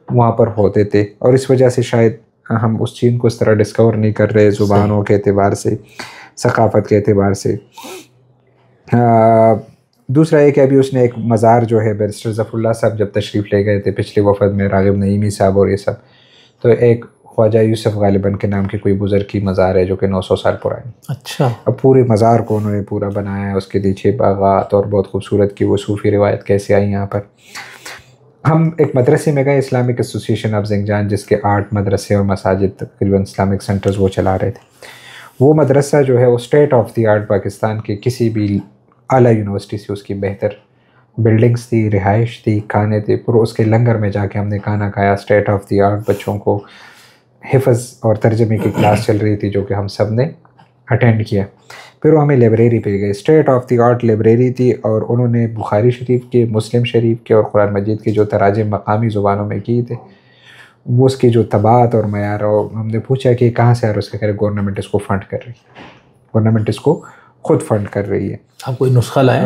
वहाँ पर होते थे, और इस वजह से शायद हम उस चीन को इस तरह डिस्कवर नहीं कर रहे ज़ुबानों के एतबार से, सकाफ़त के एतबार से। दूसरा है कि अभी उसने एक मज़ार जो है बैरिस्टर ज़फ़रुल्लाह साहब जब तशरीफ़ ले गए थे पिछले वफ़द में, राग़िब नईमी साहब और ये सब, तो एक ख्वाजा यूसुफ गालिबन के नाम के कोई बुज़ुर्ग की मज़ार है जो कि 900 साल पुरानी। अच्छा। अब पूरे मज़ार को उन्होंने पूरा बनाया है, उसके नीचे बागात और बहुत खूबसूरत की वो सूफ़ी रिवायत कैसे आई यहाँ पर। हम एक मदरसे में गए, इस्लामिक एसोसिएशन ऑफ ज़िंगजान, जिसके 8 मदरसे और मसाजिद तकरीबन इस्लामिक सेंटर्स वो चला रहे थे। वो मदरसा जो है वो state of the art Pakistan के किसी भी आला यूनिवर्सिटी से उसकी बेहतर बिल्डिंग्स थी, रिहाइश थी, खाने थे, पूरे उसके लंगर में जाके हमने खाना खाया। स्टेट ऑफ द आर्ट बच्चों को हिफ़्ज़ और तर्जमे की क्लास चल रही थी जो कि हम सब ने अटेंड किया। फिर वो हमें लाइब्रेरी पे गए, state of the art library थी, और उन्होंने बुखारी शरीफ के, मुस्लिम शरीफ के और कुरान मजीद के जो तराजिम मकामी ज़ुबानों में किए थे, वो उसकी जो तबात और मयार, और हमने पूछा कि कहाँ से आ रहा है, उसके कह रहे गवर्नमेंट इसको फ़ंड कर रही है, गवर्नमेंट इसको खुद फंड कर रही है। आप कोई नुस्खा लाए?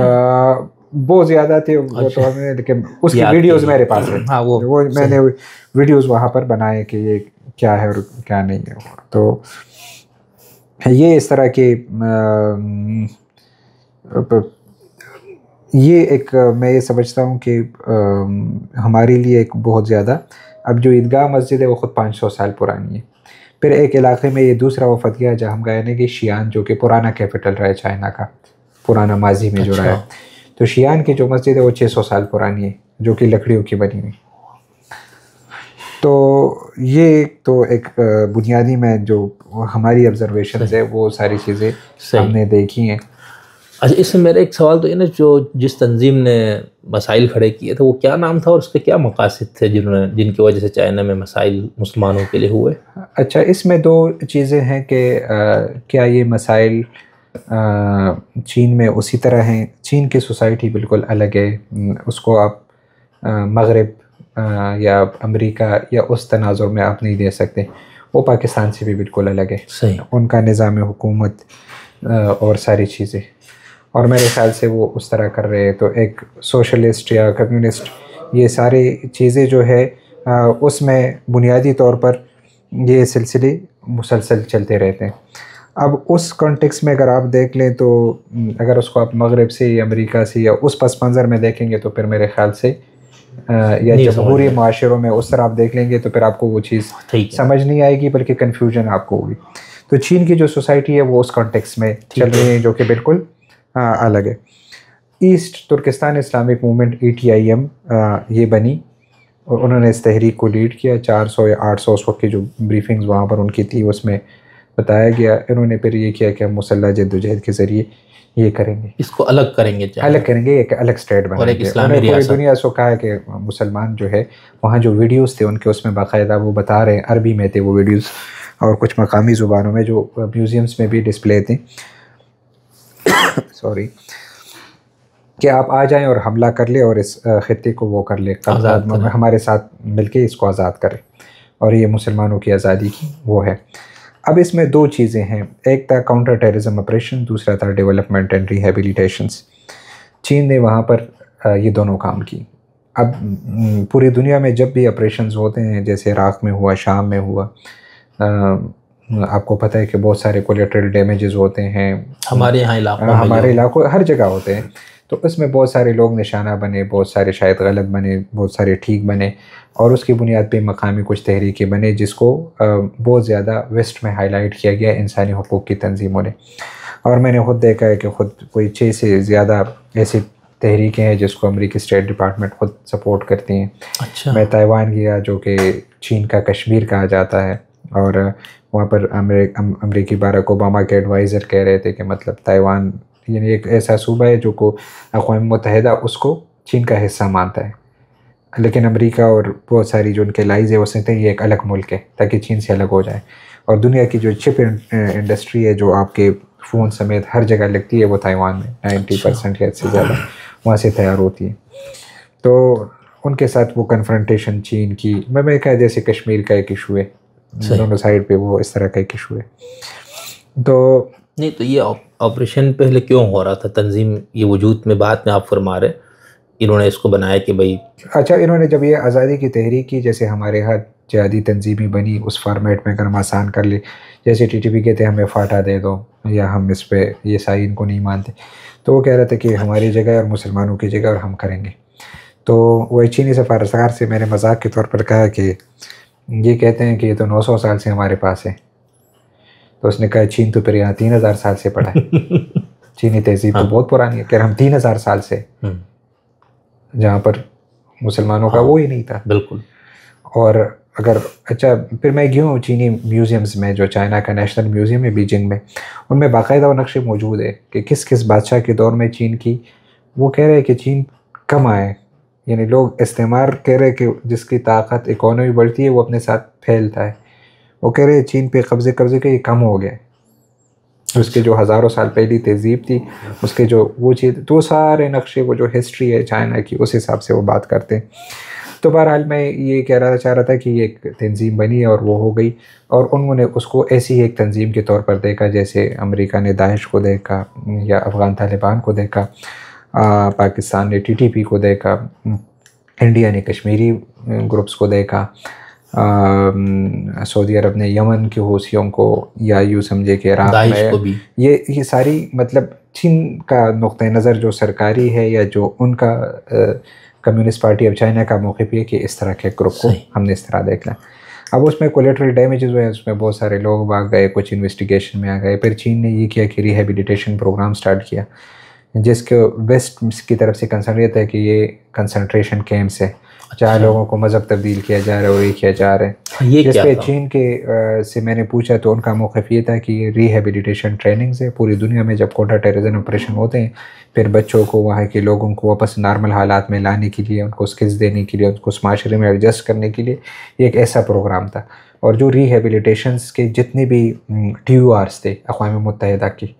बहुत ज़्यादा थे वो तो हमें, लेकिन उसकी वीडियोज़ मेरे पास है। हाँ, वो मैंने वीडियोज़ वहाँ पर बनाए कि ये क्या है और क्या नहीं है। तो ये इस तरह के ये एक मैं ये समझता हूँ कि हमारे लिए एक बहुत ज़्यादा, अब जो ईदगाह मस्जिद है वो ख़ुद 500 साल पुरानी है। फिर एक इलाके में ये दूसरा वफ़द गया जहाँ हम गए ना कि शियान, जो कि पुराना कैपिटल रहा है चाइना का, पुराना माजी में जो रहा है। तो शियान की जो मस्जिद है वो 600 साल पुरानी है, जो कि लकड़ियों की बनी हुई। तो ये तो एक बुनियादी में जो हमारी ऑब्जर्वेशन है वो सारी चीज़ें हमने देखी हैं। अच्छा, इसमें मेरा एक सवाल तो ये ना, जो जिस तंजीम ने मसाइल खड़े किए थे वो क्या नाम था और उसके क्या मकासद थे जिनकी वजह से चाइना में मसाइल मुसलमानों के लिए हुए? अच्छा, इसमें 2 चीज़ें हैं कि क्या ये मसाइल चीन में उसी तरह हैं। चीन की सोसाइटी बिल्कुल अलग है, उसको आप मगरिब या अमेरिका या उस तनाजुर में आप नहीं दे सकते। वो पाकिस्तान से भी बिल्कुल अलग है। सही। उनका निज़ाम हुकूमत और सारी चीज़ें, और मेरे ख्याल से वो उस तरह कर रहे हैं। तो एक सोशलिस्ट या कम्युनिस्ट, ये सारी चीज़ें जो है उसमें बुनियादी तौर पर ये सिलसिले मुसलसल चलते रहते हैं। अब उस कॉन्टेक्स्ट में अगर आप देख लें तो अगर उसको आप मगरिब से या अमेरिका से या उस पस मंज़र में देखेंगे तो फिर मेरे ख्याल से या जमहूरी माशरों में उस तरह आप देख लेंगे तो फिर आपको वो चीज़ समझ नहीं आएगी, बल्कि कन्फ्यूजन आपको होगी। तो चीन की जो सोसाइटी है वो उस कॉन्टेक्स्ट में चल रही है जो कि बिल्कुल अलग है। East Turkistan Islamic Movement ETIM ये बनी और उन्होंने इस तहरीक को लीड किया। 400 या 800 उस वक्त की जो ब्रीफिंग्स वहाँ पर उनकी थी उसमें बताया गया। इन्होंने फिर ये किया कि हम मुसल्लह जद्दोजहद के ज़रिए ये करेंगे, इसको अलग करेंगे, अलग करेंगे, एक अलग स्टेट बनाएंगे। और एक इस्लामी उन्होंने पूरी रियासत। दुनिया से कहा कि मुसलमान जो है वहाँ जो वीडियोस थे उनके उसमें बाकायदा वो बता रहे हैं, अरबी में थे वो वीडियोस और कुछ मकामी ज़ुबानों में जो म्यूज़ियम्स में भी डिस्प्ले थे सॉरी, कि आप आ जाएं और हमला कर ले और इस खित्ते को वो कर ले, हमारे साथ मिलके इसको आज़ाद करें। और ये मुसलमानों की आज़ादी की वो है। अब इसमें दो चीज़ें हैं, एक था काउंटर टेररिज्म ऑपरेशन, दूसरा था डेवलपमेंट एंड रिहेबिलिटेशंस। चीन ने वहाँ पर ये दोनों काम की। अब पूरी दुनिया में जब भी ऑपरेशंस होते हैं, जैसे इराक़ में हुआ, शाम में हुआ, आपको पता है कि बहुत सारे कोलेटरल डैमेजेस होते हैं हमारे यहाँ इलाकों, हमारे इलाकों हर जगह होते हैं। तो इसमें बहुत सारे लोग निशाना बने, बहुत सारे शायद गलत बने, बहुत सारे ठीक बने, और उसकी बुनियाद पे मकामी कुछ तहरीकें बने जिसको बहुत ज़्यादा वेस्ट में हाईलाइट किया गया इंसानी हुकूक़ की तंजीमों ने। और मैंने ख़ुद देखा है कि ख़ुद कोई 6 से ज़्यादा ऐसी तहरीकें हैं जिसको अमेरिकी स्टेट डिपार्टमेंट ख़ुद सपोर्ट करती हैं। अच्छा। मैं ताइवान गया जो कि चीन का कश्मीर कहा जाता है, और वहाँ पर अमेरिकी बाराक ओबामा के एडवाइज़र कह रहे थे कि मतलब ताइवान यानी एक ऐसा सूबा है जो को अक़वाम मुत्तहिदा उसको चीन का हिस्सा मानता है, लेकिन अमेरिका और बहुत सारी जो उनके लाइज है वो समझते हैं ये एक अलग मुल्क है ताकि चीन से अलग हो जाए। और दुनिया की जो चिप इंडस्ट्री है जो आपके फ़ोन समेत हर जगह लगती है वो ताइवान में 90% या इससे ज़्यादा वहाँ से तैयार होती है। तो उनके साथ वो कन्फ्रंटेशन चीन की, मैं कहा जैसे कश्मीर का एक इशू है, दोनों साइड पे वो इस तरह का एक इशू है। तो नहीं, तो ये ऑपरेशन पहले क्यों हो रहा था? तंजीम ये वजूद में बाद में आप फरमा रहे इन्होंने इसको बनाया कि भाई, अच्छा, इन्होंने जब ये आज़ादी की तहरीक की, जैसे हमारे यहाँ जिहादी तंजीमें बनी उस फॉर्मेट में अगर हम आसान कर ले, जैसे TTP कहते हैं हमें फाटा दे दो या हम इस पर ये साई इनको नहीं मानते, तो वो कह रहे थे कि हमारी जगह और मुसलमानों की जगह और हम करेंगे। तो वो चीनी सफारतकार से मैंने मजाक के तौर पर कहा कि ये कहते हैं कि ये तो 900 साल से हमारे पास है। तो उसने कहा चीन तो फिर यहाँ 3000 साल से पड़ा है चीनी तहजीब तो बहुत पुरानी है। कह रहे हम 3000 साल से, जहाँ पर मुसलमानों का वो ही नहीं था। बिल्कुल। और अगर अच्छा, फिर मैं गया हूँ चीनी म्यूज़ियम्स में, जो चाइना का नेशनल म्यूज़ियम है बीजिंग में, उनमें बाकायदा वो नक्शे मौजूद है कि किस किस बादशाह के दौर में चीन की, वो कह रहे हैं कि चीन कम आए, यानी लोग इस्तेमाल कह रहे हैं कि जिसकी ताकत इकोनॉमी बढ़ती है वो अपने साथ फैलता है। वो कह रहे हैं चीन पे कब्ज़े के ये कम हो गया, उसके जो हज़ारों साल पहली तहजीब थी उसके जो वो चीज़, तो सारे नक्शे वो जो हिस्ट्री है चाइना की उस हिसाब से वो बात करते हैं। तो बहरहाल मैं ये चाह रहा था कि ये एक तंजीम बनी और वो हो गई, और उन्होंने उसको ऐसी एक तंजीम के तौर पर देखा जैसे अमेरिका ने दाइश को देखा या अफ़गान तालिबान को देखा, पाकिस्तान ने TTP को देखा, इंडिया ने कश्मीरी ग्रुप्स को देखा, सऊदी अरब ने यमन के हूसियों को, या यूँ समझे कि इराक़ में, ये सारी मतलब चीन का नुक्ता नज़र जो सरकारी है या जो उनका कम्युनिस्ट पार्टी ऑफ चाइना का मौक़िफ़ है कि इस तरह के ग्रुप को हमने इस तरह देखना। अब उसमें कोलेटरल डैमेजेस हुए, उसमें बहुत सारे लोग भाग गए, कुछ इन्वेस्टिगेशन में आ गए। फिर चीन ने ये किया कि रिहेबिलिटेशन प्रोग्राम स्टार्ट किया, जिसके वेस्ट की तरफ से कंसर्न रहता है कि ये कंसंट्रेशन कैंप्स है, जहाँ लोगों को मज़हब तब्दील किया जा रहा है और ये किया जा रहा है। जिस पे चीन के से मैंने पूछा तो उनका मौक़िफ़ ये था कि ये रिहेबिलिटेशन ट्रेनिंग्स है। पूरी दुनिया में जब काउंटर टेररिज्म ऑपरेशन होते हैं, फिर बच्चों को, वहाँ के लोगों को वापस नॉर्मल हालात में लाने के लिए, उनको स्किल्स देने के लिए, उनको माशरे में एडजस्ट करने के लिए एक ऐसा प्रोग्राम था। और जो रिहेबिलिटेशंस के जितने भी TURs थे अक़वाम मुत्तहिदा की,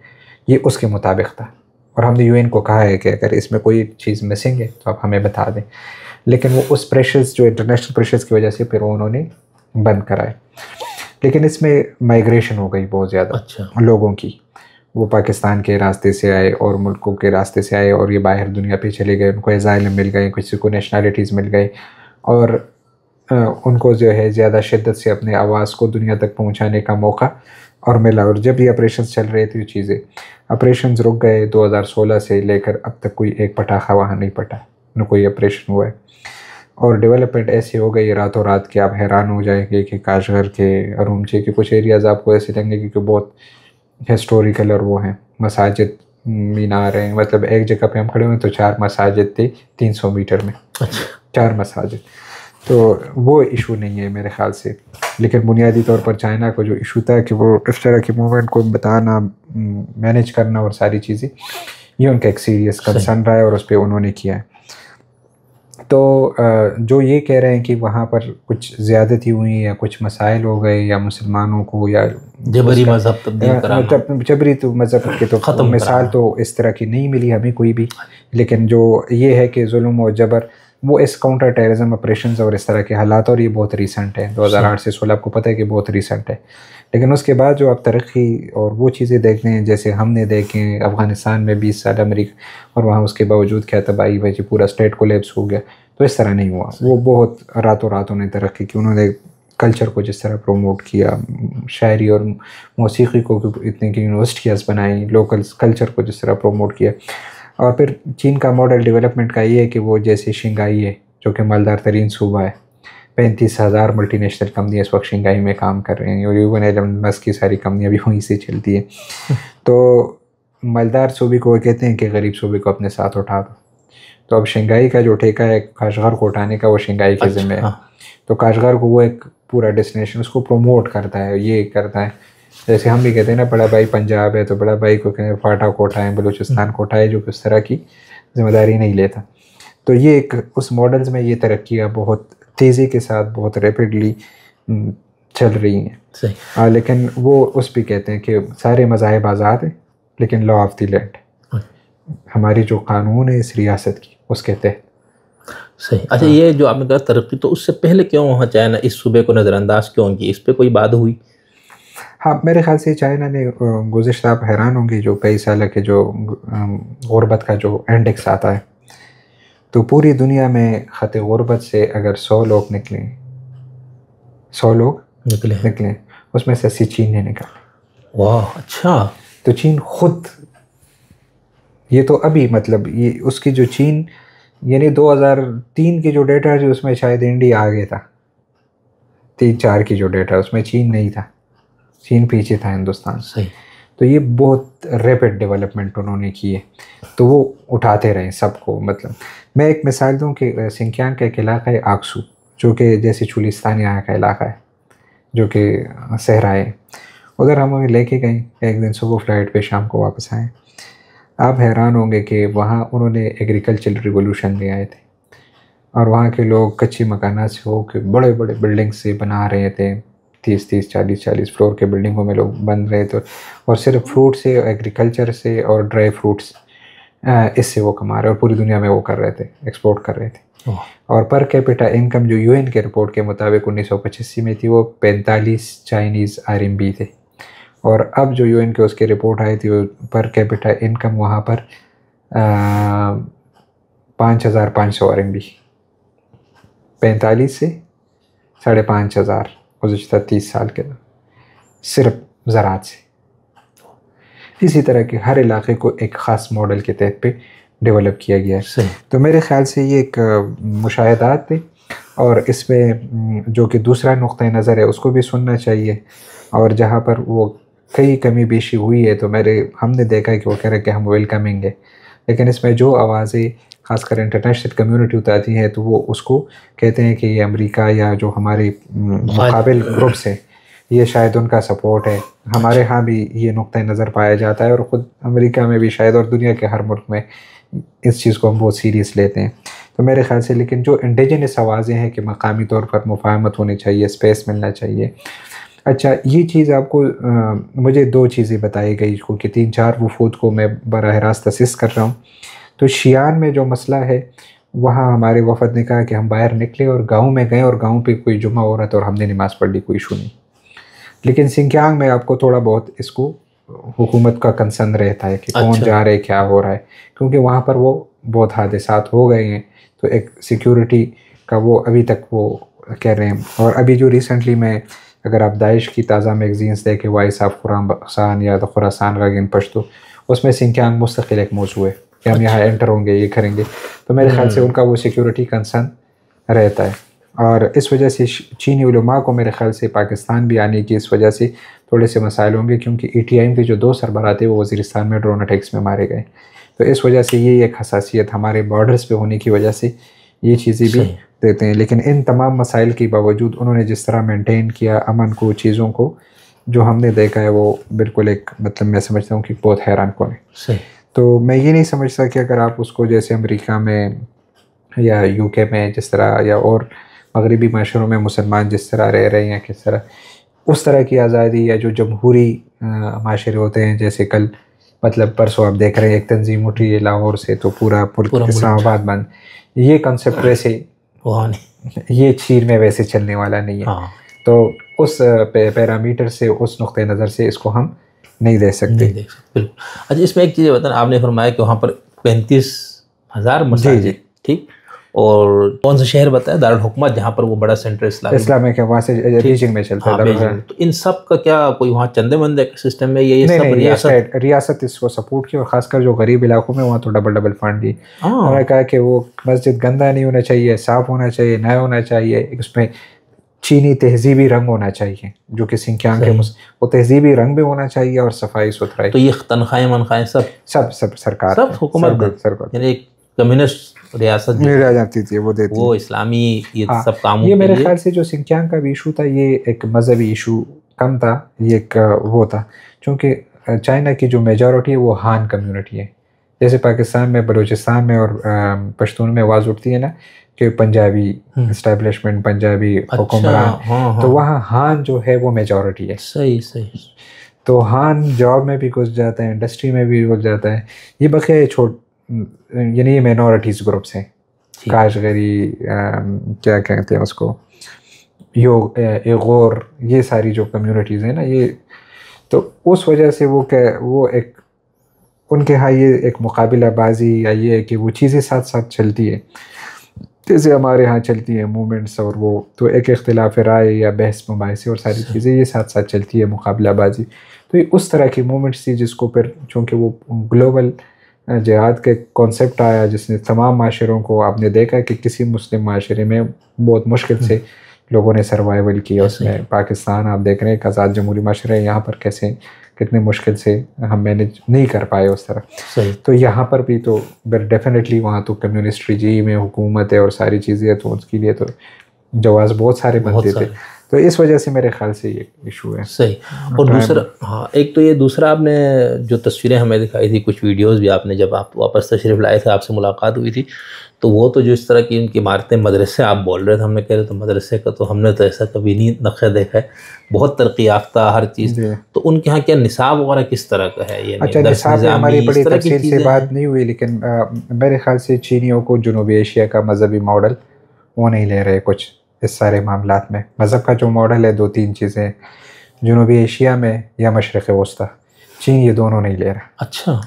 ये उसके मुताबिक था। और हमने UN को कहा है कि अगर इसमें कोई चीज़ मिसिंग है तो आप हमें बता दें, लेकिन वो उस प्रेशर्स, जो इंटरनेशनल प्रेशर्स की वजह से फिर उन्होंने बंद कराए। लेकिन इसमें माइग्रेशन हो गई बहुत ज़्यादा लोगों की, वो पाकिस्तान के रास्ते से आए और मुल्कों के रास्ते से आए और ये बाहर दुनिया पे चले गए, उनको एजाइलम मिल गए, किसी को नेशनलिटीज़ मिल गई, और उनको जो है ज़्यादा शिद्दत से अपने आवाज़ को दुनिया तक पहुँचाने का मौका और मिला। और जब ये ऑपरेशन चल रहे थे, चीज़ें ऑपरेशन रुक गए 2016 से लेकर अब तक कोई एक पटाखा वहाँ नहीं फटा, न कोई ऑपरेशन हुआ है। और डेवलपमेंट ऐसी हो गई रातों रात कि आप हैरान हो जाएंगे कि काशगर के, अरुमची के कुछ एरियाज़ आपको ऐसे लगेंगे कि बहुत हिस्टोरिकल और वो हैं, मसाजिद मीनार हैं, मतलब एक जगह पे हम खड़े हुए तो 4 मसाजिद थे 300 मीटर में, 4 मसाजिद। तो वो इशू नहीं है मेरे ख्याल से। लेकिन बुनियादी तौर पर चाइना को जो इशू था कि वो इस तरह की मूवमेंट को बताना, मैनेज करना और सारी चीज़ें, ये उनका एक सीरियस कंसर्न रहा है और उस पर उन्होंने किया है। तो जो ये कह रहे हैं कि वहाँ पर कुछ ज़्यादती हुई या कुछ मसाइल हो गए या मुसलमानों को या जबरी मज़हब तब्दील कराना, जबरी तो मज़हब के तो मिसाल तो इस तरह की नहीं मिली हमें कोई भी। लेकिन जो ये है कि जुल्म और जबर, वो इस काउंटर टेररिज्म ऑपरेशंस और इस तरह के हालात, और ये बहुत रिसेंट है, 2008 से 16 आपको पता है कि बहुत रिसेंट है। लेकिन उसके बाद जो आप तरक्की और वो चीज़ें देख रहे हैं, जैसे हमने देखें अफ़गानिस्तान में 20 साल अमेरिका, और वहाँ उसके बावजूद क्या तबाही भाई, पूरा स्टेट कोलैप्स हो गया। तो इस तरह नहीं हुआ, वो बहुत रातों रात उन्होंने तरक्की की। उन्होंने कल्चर को जिस तरह प्रमोट किया, शायरी और मौसीकी को इतनी की यूनिवर्सिटीज़ बनाई, लोकल कल्चर को जिस तरह प्रमोट किया। और फिर चीन का मॉडल डेवलपमेंट का ये है कि वो जैसे शंघाई है जो कि मालदार तरीन सूबा है, 35,000 मल्टीनेशनल कंपनियाँ इस वक्त शंघाई में काम कर रही हैं, और इवन एलन मस्क की सारी कंपनियाँ भी वहीं से चलती हैं। तो मालदार सूबे को कहते हैं कि गरीब सूबे को अपने साथ उठा दो। तो अब शंघाई का जो ठेका है काशगर को उठाने का, वो शंघाई के ज़िम्मे है। तो काशगर को वो एक पूरा डेस्टिनेशन उसको प्रमोट करता है, ये करता है। जैसे हम भी कहते हैं ना, बड़ा भाई पंजाब है तो बड़ा भाई को कहते हैं फाटा को उठाएं, बलूचिस्तान को उठाए, जो कि उस तरह की जिम्मेदारी नहीं लेता। तो ये एक उस मॉडल्स में ये तरक्कियाँ बहुत तेज़ी के साथ बहुत रैपिडली चल रही हैं। लेकिन वो उस भी कहते हैं कि सारे मज़ाहिब आज़ाद हैं, लेकिन लॉ ऑफ द लैंड, हमारी जो कानून है इस रियासत की, उसके तहत। सही। अच्छा, ये जो आपने कहा तरक्की, तो उससे पहले क्यों वहाँ चाइना इस सूबे को नज़रअंदाज क्यों की, इस पर कोई बात हुई? हाँ, मेरे ख्याल से चाइना ने गुज़िश्ता, आप हैरान होंगे, जो कई साल के जो गुरबत का जो इंडेक्स आता है, तो पूरी दुनिया में ख़त गुरबत से अगर 100 लोग निकलें, 100 लोग निकले, उसमें से 80 चीन ने निकाले। वाह, अच्छा। तो चीन खुद, ये तो अभी मतलब ये उसकी जो चीन, यानी 2003 की जो डेटा है उसमें शायद इंडिया आगे था, 3-4 की जो डेटा उसमें चीन नहीं था, चीन पीछे था हिंदुस्तान। सही। तो ये बहुत रैपिड डेवलपमेंट उन्होंने की है, तो वो उठाते रहे सबको। मतलब मैं एक मिसाल दूं कि सिंकियांग का एक इलाका है आक्सू, जो कि जैसे चुलिस्तान यहाँ का इलाका है, जो कि सहरा है। उधर हम हमें लेके गए एक दिन, सुबह फ्लाइट पे, शाम को वापस आए। आप हैरान होंगे कि वहाँ उन्होंने एग्रीकल्चर रिवोल्यूशन ले आए थे, और वहाँ के लोग कच्ची मकाना से हो के बड़े बड़े बिल्डिंग से बना रहे थे, 30-30, 40-40 फ्लोर के बिल्डिंगों में लोग बन रहे थे, और सिर्फ फ्रूट से, एग्रीकल्चर से और ड्राई फ्रूट्स, इससे वो कमा रहे, और पूरी दुनिया में वो कर रहे थे, एक्सपोर्ट कर रहे थे। और पर कैपिटा इनकम जो यूएन के रिपोर्ट के मुताबिक 1985 में थी, वो 45 चाइनीज़ RMB थे। और अब जो यूएन के उसकी रिपोर्ट आई थी, वो पर कैपिटा इनकम वहाँ पर 5,500 RMB, 45 से 5,500 गुज़िश्ता 30 साल के अंदर, सिर्फ ज़राअत से। इसी तरह के हर इलाके को एक ख़ास मॉडल के तहत पे डेवलप किया गया है। तो मेरे ख़्याल से ये एक मुशाहिदात थे, और इसमें जो कि दूसरा नुक्ता नज़र है उसको भी सुनना चाहिए। और जहाँ पर वो कई कमी बेशी हुई है, तो हमने देखा है कि वो कह रहे हैं कि हम वेलकमिंग है, लेकिन इसमें जो आवाज़ें ख़ासकर इंटरनेशनल कम्युनिटी उतारती है, तो वो उसको कहते हैं कि ये अमेरिका या जो हमारे मुकाबिल ग्रुप्स हैं, ये शायद उनका सपोर्ट है। हमारे यहाँ भी ये नुक्ता नज़र पाया जाता है, और ख़ुद अमेरिका में भी शायद, और दुनिया के हर मुल्क में इस चीज़ को हम बहुत सीरियस लेते हैं। तो मेरे ख्याल से, लेकिन जो इंडिजिनस आवाज़ें हैं कि मकामी तौर पर मुफाहमत होनी चाहिए, स्पेस मिलना चाहिए। अच्छा, ये चीज़ आपको मुझे 2 चीज़ें बताई गई, क्योंकि 3-4 वफूद को मैं बराह रास्त असिस्ट कर रहा हूँ। तो शियान में जो मसला है, वहाँ हमारे वफद ने कहा कि हम बाहर निकले और गांव में गए, और गांव पे कोई जुमा हो रहा था और हमने नमाज़ पढ़ ली, कोई इशू नहीं। लेकिन सिंकियांग में आपको थोड़ा बहुत इसको हुकूमत का कंसर्न रहता है कि कौन जा रहे, क्या हो रहा है, क्योंकि वहाँ पर वो बहुत हादसात हो गए हैं। तो एक सिक्योरिटी का वो अभी तक वो कह रहे हैं। और अभी जो रिसेंटली में, अगर आप दाइश की ताज़ा मैगज़ीन्स देखें, वॉइस ऑफ खुरासान या द खुरासान गागिन पश्तो, उसमें सिंकियांग मुस्तकिल एक मौजू है कि हम यहाँ एंटर होंगे, ये करेंगे। तो मेरे ख्याल से उनका वो सिक्योरिटी कंसर्न रहता है, और इस वजह से चीनी उलमा को मेरे ख्याल से पाकिस्तान भी आने की इस वजह से थोड़े से मसाइल होंगे, क्योंकि ETIM के जो 2 सरबराह थे वो वज़ीरिस्तान में ड्रोन अटैक्स में मारे गए। तो इस वजह से ये एक हसासियत हमारे बॉर्डर्स पे होने की वजह से ये चीज़ें भी देते हैं। लेकिन इन तमाम मसाइल के बावजूद उन्होंने जिस तरह मेंटेन किया अमन को, चीज़ों को, जो हमने देखा है वो बिल्कुल एक मतलब मैं समझता हूँ कि बहुत हैरान कौन है। तो मैं ये नहीं समझता कि अगर आप उसको जैसे अमेरिका में या UK में जिस तरह या और मगरबी माशरों में मुसलमान जिस तरह रह रहे हैं, किस तरह उस तरह की आज़ादी या जो जमहूरी माशरे होते हैं, जैसे कल मतलब परसों आप देख रहे हैं एक तंजीम उठी है लाहौर से तो पूरा इस्लामाबाद बंद, ये कंसेप्ट वैसे ये चीन में वैसे चलने वाला नहीं है। तो उस पैरामीटर से, उस नुक्ते नज़र से इसको हम नहीं देख सकते। बिल्कुल। अच्छा, इसमें एक चीज़ बताना, आपने फरमाया कि वहाँ पर 35,000 मसाजिद, ठीक, और कौन सा शहर बताया, दारुल हुकूमत, जहाँ पर वो बड़ा सेंटर इस्लामिक है, वहाँ से बीजिंग में चलता है। तो इन सब का क्या कोई वहाँ चंदे मंदे का सिस्टम है? ये सब रियासत इसको सपोर्ट की, और खासकर जो गरीब इलाकों में वहाँ तो डबल फंड दी। उन्होंने कहा कि वो मस्जिद गंदा नहीं होना चाहिए, साफ़ होना चाहिए, नया होना चाहिए, उसमें चीनी तहजीबी रंग होना चाहिए, जो कि सिंकियांग के वो तहजीबी रंग भी होना चाहिए और सफाई सुथराई। तो ये तनख्वाहें मनख्वाहें सब सरकार, सब हुकूमत, यानी एक कम्युनिस्ट रियासत जाती थी वो देती, वो इस्लामी ये सब कामों ये मेरे ख्याल से जो सिंकियांग का भी इशू था ये एक मजहबी इशू कम था, ये एक वो था, क्योंकि चाइना की जो मेजॉरिटी है वो हान कम्युनिटी है। जैसे पाकिस्तान में, बलूचिस्तान में और पश्तून में आवाज़ उठती है ना कि पंजाबी इस्टेब्लिशमेंट, पंजाबी हुक्मरान, तो वहाँ हान जो है वो मेजॉरिटी है। सही। तो हान जॉब में भी घुस जाता है, इंडस्ट्री में भी घुस जाता है। ये बकिया यानी ये माइनॉरिटीज़ ग्रुप्स हैं, काशगरी, क्या कहते हैं उसको, योगोर, ये सारी जो कम्युनिटीज़ हैं ना, ये तो उस वजह से वो एक उनके यहाँ ये एक मुकाबलाबाजी या ये है कि वो चीज़ें साथ साथ चलती है, जैसे हमारे यहाँ चलती है मूवमेंट्स, और वो तो एक इख्तिलाफ राय या बहस मुबाहिसे और सारी चीज़ें ये साथ साथ चलती है, मुकाबलाबाजी। तो ये उस तरह की मूवमेंट्स थी जिसको फिर चूँकि वो ग्लोबल जिहाद के कॉन्सेप्ट आया, जिसने तमाम माशरों को, आपने देखा कि किसी मुस्लिम माशरे में बहुत मुश्किल से लोगों ने सर्वाइवल किया। उसमें पाकिस्तान आप देख रहे हैं, एक आज़ाद जमहूरी माशरा है, यहाँ पर कैसे कितने मुश्किल से हम मैनेज नहीं कर पाए उस तरह। तो यहाँ पर भी तो डेफिनेटली वहाँ तो कम्युनिस्ट रिजीम है, हुकूमत है और सारी चीज़ें हैं, तो उसके लिए तो जवाज़ बहुत सारे बनते थे। तो इस वजह से मेरे ख्याल से ये इशू है। सही। और दूसरा, एक तो ये दूसरा, आपने जो तस्वीरें हमें दिखाई थी, कुछ वीडियोस भी आपने, जब आप वापस तशरीफ़ लाए थे, आपसे मुलाकात हुई थी, तो वो तो जो इस तरह की उनकी इमारतें, मदरसे आप बोल रहे थे, हमने कह रहे तो मदरसे का तो हमने तो ऐसा कभी नहीं नक्शा देखा है, बहुत तरक्की याफ्ता हर चीज़। तो उनके यहाँ क्या निसाब वगैरह किस तरह का है? ये अच्छा, निसाब हमारी बड़ी तफसील से बात नहीं हुई, लेकिन मेरे ख्याल से चीनियों को जनूबी एशिया का मजहबी मॉडल वो नहीं ले रहे कुछ इस सारे मामलात में। मज़हब का जो मॉडल है, 2-3 चीज़ें जनूबी एशिया में या मशरक़ वस्ता, चीन ये दोनों नहीं ले रहा। अच्छा,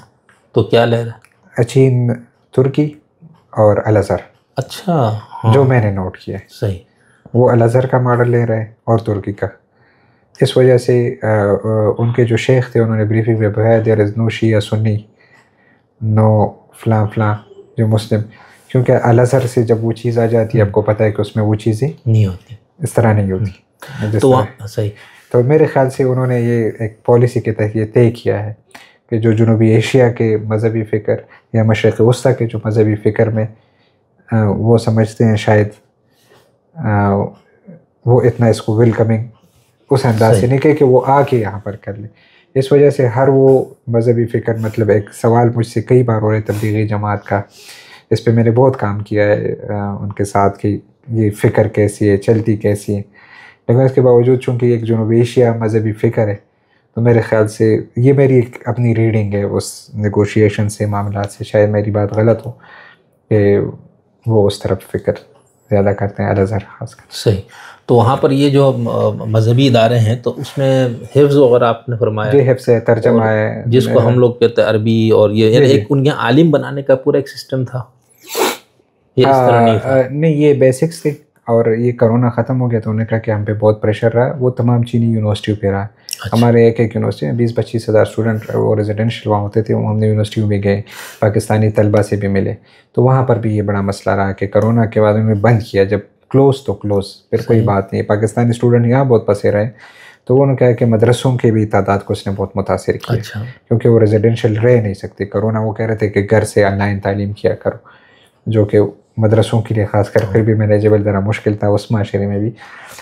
तो क्या ले रहा है? चीन तुर्की और अल-अज़हर। अच्छा, जो मैंने नोट किया है। सही। वो अल-अज़हर का मॉडल ले रहे हैं और तुर्की का। इस वजह से उनके जो शेख थे उन्होंने ब्रीफिंग में बताया, there is no Shia Sunni, no फलां जो मुस्लिम, क्योंकि अल-अज़हर से जब वो चीज़ आ जाती है, आपको पता है कि उसमें वो चीज़ें नहीं होती, इस तरह नहीं होती। तो सही। तो मेरे ख्याल से उन्होंने ये एक पॉलिसी के तहत ये तय किया है कि जो जनूबी एशिया के मजहबी फ़िक्र या मशरक़ वस्ता के जो मजहबी फ़िक्र में वो समझते हैं, शायद वो इतना इसको वेलकमिंग उस अंदाज से नहीं कहे कि वो आके यहाँ पर कर ले। इस वजह से हर वो मजहबी फ़िक्र, मतलब एक सवाल मुझसे कई बार हो रहे तबलीगी जमात का, इस पे मैंने बहुत काम किया है उनके साथ कि ये फ़िक्र कैसी है, चलती कैसी है, लेकिन इसके बावजूद चूँकि एक जनूबी एशिया मजहबी फ़िक्र है, तो मेरे ख़्याल से ये मेरी एक अपनी रीडिंग है उस नेगोशिएशन से, मामला से, शायद मेरी बात गलत हो कि वो उस तरफ फ़िक्र ज़्यादा करते हैं, अल-अज़हर ख़ासकर। सही। तो वहाँ पर ये जो मजहबी इदारे हैं, तो उसमें हिफ्ज़ वगैरह आपने फरमाया, जी हिफ्ज़ है, तर्जमा है, जिसको हम लोग कहते हैं अरबी, और ये यानी एक उनके आलिम बनाने का पूरा एक सिस्टम था, ये इस तरह नहीं था? नहीं, ये बेसिक्स थे, और ये कोरोना ख़त्म हो गया तो उन्होंने कहा कि हम पे बहुत प्रेशर रहा, वो तमाम चीनी यूनिवर्सिटियों पे रहा। अच्छा। हमारे एक यूनिवर्सिटी में 20-25 हज़ार स्टूडेंट वो रेजिडेंशियल वहाँ होते थे, वो हमने यूनिवर्सिटी में गए, पाकिस्तानी तलबा से भी मिले, तो वहाँ पर भी ये बड़ा मसला रहा कि कोरोना के बाद उन्होंने बंद किया, जब क्लोज़ तो क्लोज़, फिर कोई बात नहीं, पाकिस्तानी स्टूडेंट यहाँ बहुत पसे रहे, तो उन्होंने कहा कि मदरसों की भी तादाद को उसने बहुत मुतासिर किया। अच्छा। क्योंकि वो रेजिडेंशियल रह नहीं सकते कोरोना। वो कह रहे थे कि घर से ऑनलाइन तालीम किया करो, जो कि मदरसों के लिए ख़ासकर फिर भी मैनेजेबल ज़रा मुश्किल था उस माशरे में भी।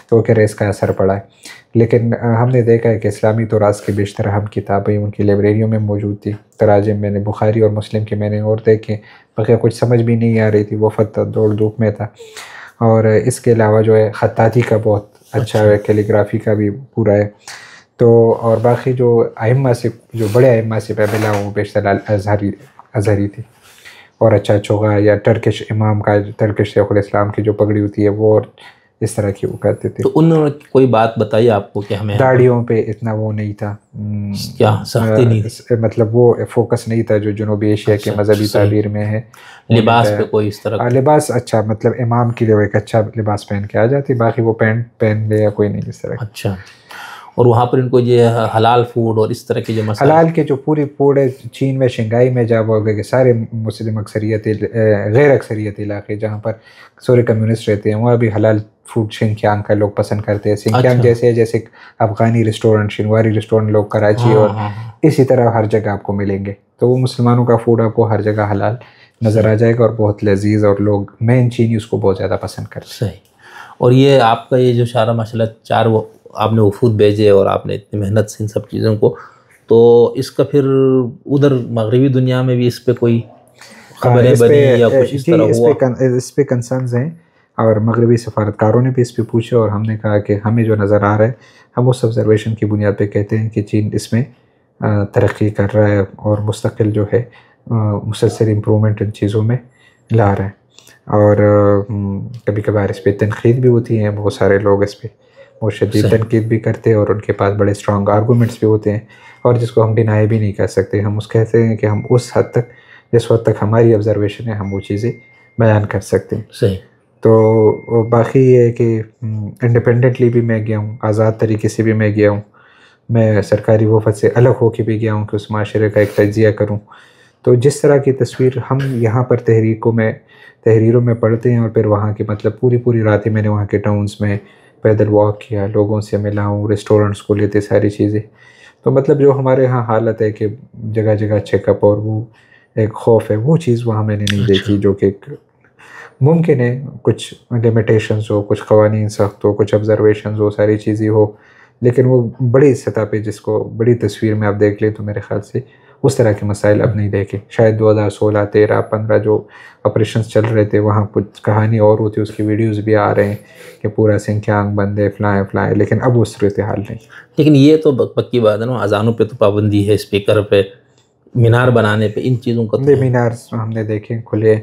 तो वो कह रहे इसका असर पड़ा है। लेकिन हमने देखा है कि इस्लामी तरास की बेशतर अहम किताबें उनकी लाइब्रेरियों में मौजूद थी। तराजिम मैंने बुखारी और मुस्लिम के मैंने और देखे, बल्कि कुछ समझ भी नहीं आ रही थी, वफ़द दौड़ धूप में था। और इसके अलावा जो है ख़त्ताती का बहुत अच्छा है, कैलीग्राफी का भी पूरा है। तो और बाकी जो आइम्मा से, जो बड़े आइम्मा से मैं मिला हूँ बेशतर अज़हरी थी। और अच्छा चोगा या टर्किश इमाम का, टर्किश शेखुल इस्लाम की जो पगड़ी होती है वो, और इस तरह की वो करते थे। तो उन्होंने कोई बात बताई आपको कि हमें दाढ़ियों पे इतना वो नहीं था, क्या सख्ती नहीं थी? मतलब वो फोकस नहीं था जो जनूबी एशिया के मजहबी ताबीर में है। लिबास पे कोई इस तरह लिबास अच्छा, मतलब इमाम के लिए एक अच्छा लिबास पहन के आ जाती, बाकी वो पैंट पहन ले या कोई नहीं इस तरह। अच्छा। और वहाँ पर इनको ये हलाल फूड और इस तरह के जो मसाले, हलाल के जो पूरे चीन में, शंघाई में जब हो गए सारे मुस्लिम अक्सरियत गैर अक्सरियत इलाके जहाँ पर सारे कम्युनिस्ट रहते हैं, वहाँ भी हलाल फूड शिनचांग का लोग पसंद करते हैं। शिनचांग जैसे अफ़गानी रेस्टोरेंट, शिनवारी रेस्टोरेंट लोग कराची और इसी तरह हर जगह आपको मिलेंगे। तो वो मुसलमानों का फूड आपको हर जगह हलाल नज़र आ जाएगा और बहुत लजीज, और लोग मेन चीनी उसको बहुत ज़्यादा पसंद करते हैं। सही। और ये आपका ये जो सारा माशाल्लाह 4 वो आपने वफूद भेजे और आपने इतनी मेहनत से इन सब चीज़ों को, तो इसका फिर उधर मगरबी दुनिया में भी इस पे कोई खबरें बनी या कुछ इस तरह हुआ? इस पे कंसर्न्स हैं और मगरबी सफारतकारों ने भी इस पे पूछा, और हमने कहा कि हमें जो नज़र आ रहा है, हम उस ऑब्जर्वेशन की बुनियाद पे कहते हैं कि चीन इसमें तरक्की कर रहा है और मुस्तकिल जो है मुसलसल इम्प्रूवमेंट इन चीज़ों में ला रहा है। और कभी कभार इस पर तनकीद भी होती हैं, बहुत सारे लोग इस पर बहुत शदीद तनकीद भी करते हैं और उनके पास बड़े स्ट्रॉन्ग आर्गूमेंट्स भी होते हैं, और जिसको हम डिनाई भी नहीं कर सकते। हम उस कहते हैं कि हम उस हद तक, जिस वक्त तक हमारी ऑब्जर्वेशन है, हम वो चीज़ें बयान कर सकते हैं। सही। तो बाकी ये है कि इंडिपेंडेंटली भी मैं गया हूँ, आज़ाद तरीके से भी मैं गया हूँ, मैं सरकारी वफ़द से अलग होकर भी गया हूँ कि उस माशरे का एक तजिया करूँ। तो जिस तरह की तस्वीर हम यहाँ पर तहरीरों में पढ़ते हैं, और फिर वहाँ की मतलब पूरी रातें मैंने वहाँ के टाउन्स में पैदल वॉक किया, लोगों से मिला हूँ, रेस्टोरेंट्स को लेते सारी चीज़ें। तो मतलब जो हमारे यहाँ हालत है कि जगह जगह चेकअप और वो एक खौफ है, वो चीज़ वहाँ मैंने नहीं देखी, जो कि मुमकिन है कुछ लिमिटेशंस हो, कुछ क़वानीन सख्त हो, कुछ ऑब्जर्वेशंस हो, सारी चीज़ें हो, लेकिन वो बड़ी सतह पे जिसको बड़ी तस्वीर में आप देख लें तो मेरे ख्याल से उस तरह के मसाइल अब नहीं देखे। शायद 2016, 13, 15 जो ऑपरेशंस चल रहे थे वहाँ कुछ कहानी और होती, उसकी वीडियोस भी आ रहे हैं कि पूरा सिंकियांग बंद है, फलाएँ, लेकिन अब वो सूरत हाल नहीं। लेकिन ये तो पक्की बात है ना, अजानों पे तो पाबंदी है, स्पीकर पे, मीनार बनाने पे, इन चीज़ों का तो मीनार हमने देखे खुले,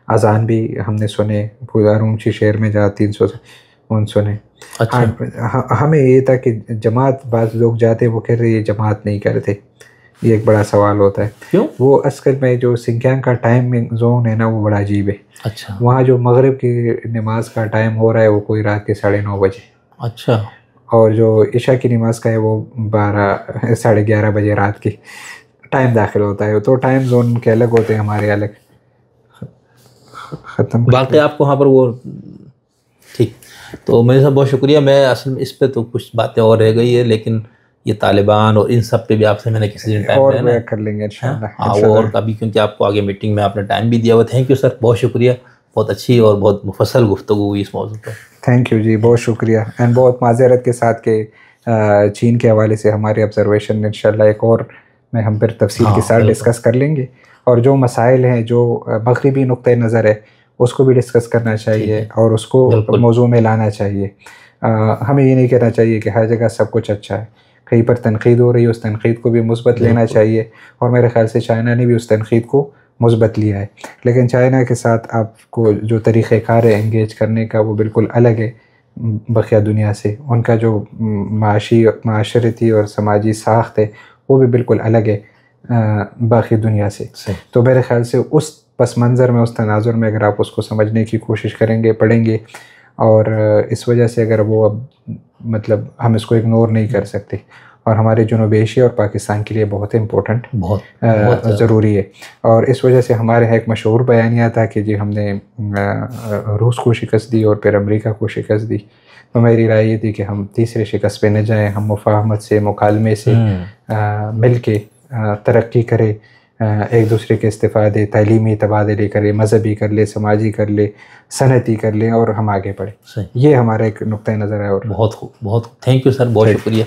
अजान भी हमने सुने, पूरा ऊँची शहर में जहाँ 300 सुने। अच्छा। हमें ये था कि जमात, बाज़ लोग जाते वो कह रहे ये जमात नहीं कर रहे थे, ये एक बड़ा सवाल होता है। क्यों? वो असल में जो सिंकियांग का टाइमिंग जोन है ना, वो बड़ा अजीब है। अच्छा। वहाँ जो मगरिब की नमाज का टाइम हो रहा है वो कोई रात के 9:30 बजे। अच्छा। और जो इशा की नमाज का है वो 12, 11:30 बजे रात की टाइम दाखिल होता है। तो टाइम जोन के अलग होते हैं, हमारे अलग। ख़त्म बाकी आपको वहाँ पर वो ठीक। तो मेरे साथ बहुत शुक्रिया। मैं असल में इस पे तो कुछ बातें और रह गई है, लेकिन ये तालिबान और इन सब पे भी आपसे मैंने किसी दिन टाइम और वे कर लेंगे इंशाल्लाह। वो और कभी, क्योंकि आपको आगे मीटिंग में आपने टाइम भी दिया हुआ। थैंक यू सर, बहुत शुक्रिया, बहुत अच्छी और बहुत मुफस्सल गुफ्तगू हुई इस मौजूद पर। थैंक यू जी, बहुत शुक्रिया। एंड बहुत माज़रत के साथ के चीन के हवाले से हमारे ऑब्जर्वेशन इंशाल्लाह एक और में हम फिर तफसील के साथ डिस्कस कर लेंगे, और जो मसाइल हैं, जो मगरिबी नुक्ते नज़र है, उसको भी डिस्कस करना चाहिए और उसको मौजू में लाना चाहिए। हमें ये नहीं कहना चाहिए कि हर जगह सब कुछ अच्छा है। कहीं पर तनकीद हो रही है, उस तनकीद को भी मुस्बत लेना चाहिए, और मेरे ख्याल से चाइना ने भी उस तनकीद को मुस्बत लिया है। लेकिन चाइना के साथ आपको जो तरीक़ेकार है एंगेज करने का, वो बिल्कुल अलग है बक़िया दुनिया से। उनका जो माशरती और समाजी साख्त है वो भी बिल्कुल अलग है बाकी दुनिया से। तो मेरे ख्याल से उस पस मंज़र में, उस तनाजुर में अगर आप उसको समझने की कोशिश करेंगे, पढ़ेंगे, और इस वजह से अगर वो अब मतलब हम इसको इग्नोर नहीं कर सकते, और हमारे जुनूबी एशिया और पाकिस्तान के लिए बहुत इम्पोर्टेंट, बहुत ज़रूरी है। और इस वजह से हमारे यहाँ एक मशहूर बयानिया था कि जी हमने रूस को शिकस्त दी और फिर अमेरिका को शिकस्त दी। तो मेरी राय ये थी कि हम तीसरे शिकस्त पे न जाएं, हम मुफाहमत से, मुकालमे से मिल के तरक्की करें, एक दूसरे के इस्तिफ़ादे, तालीमी तबादले करें, मजहबी कर ले, समाजी कर ले, सनती कर लें और हम आगे बढ़ें। ये हमारा एक नुक्ता नज़र है। और बहुत थैंक यू सर, बहुत शुक्रिया।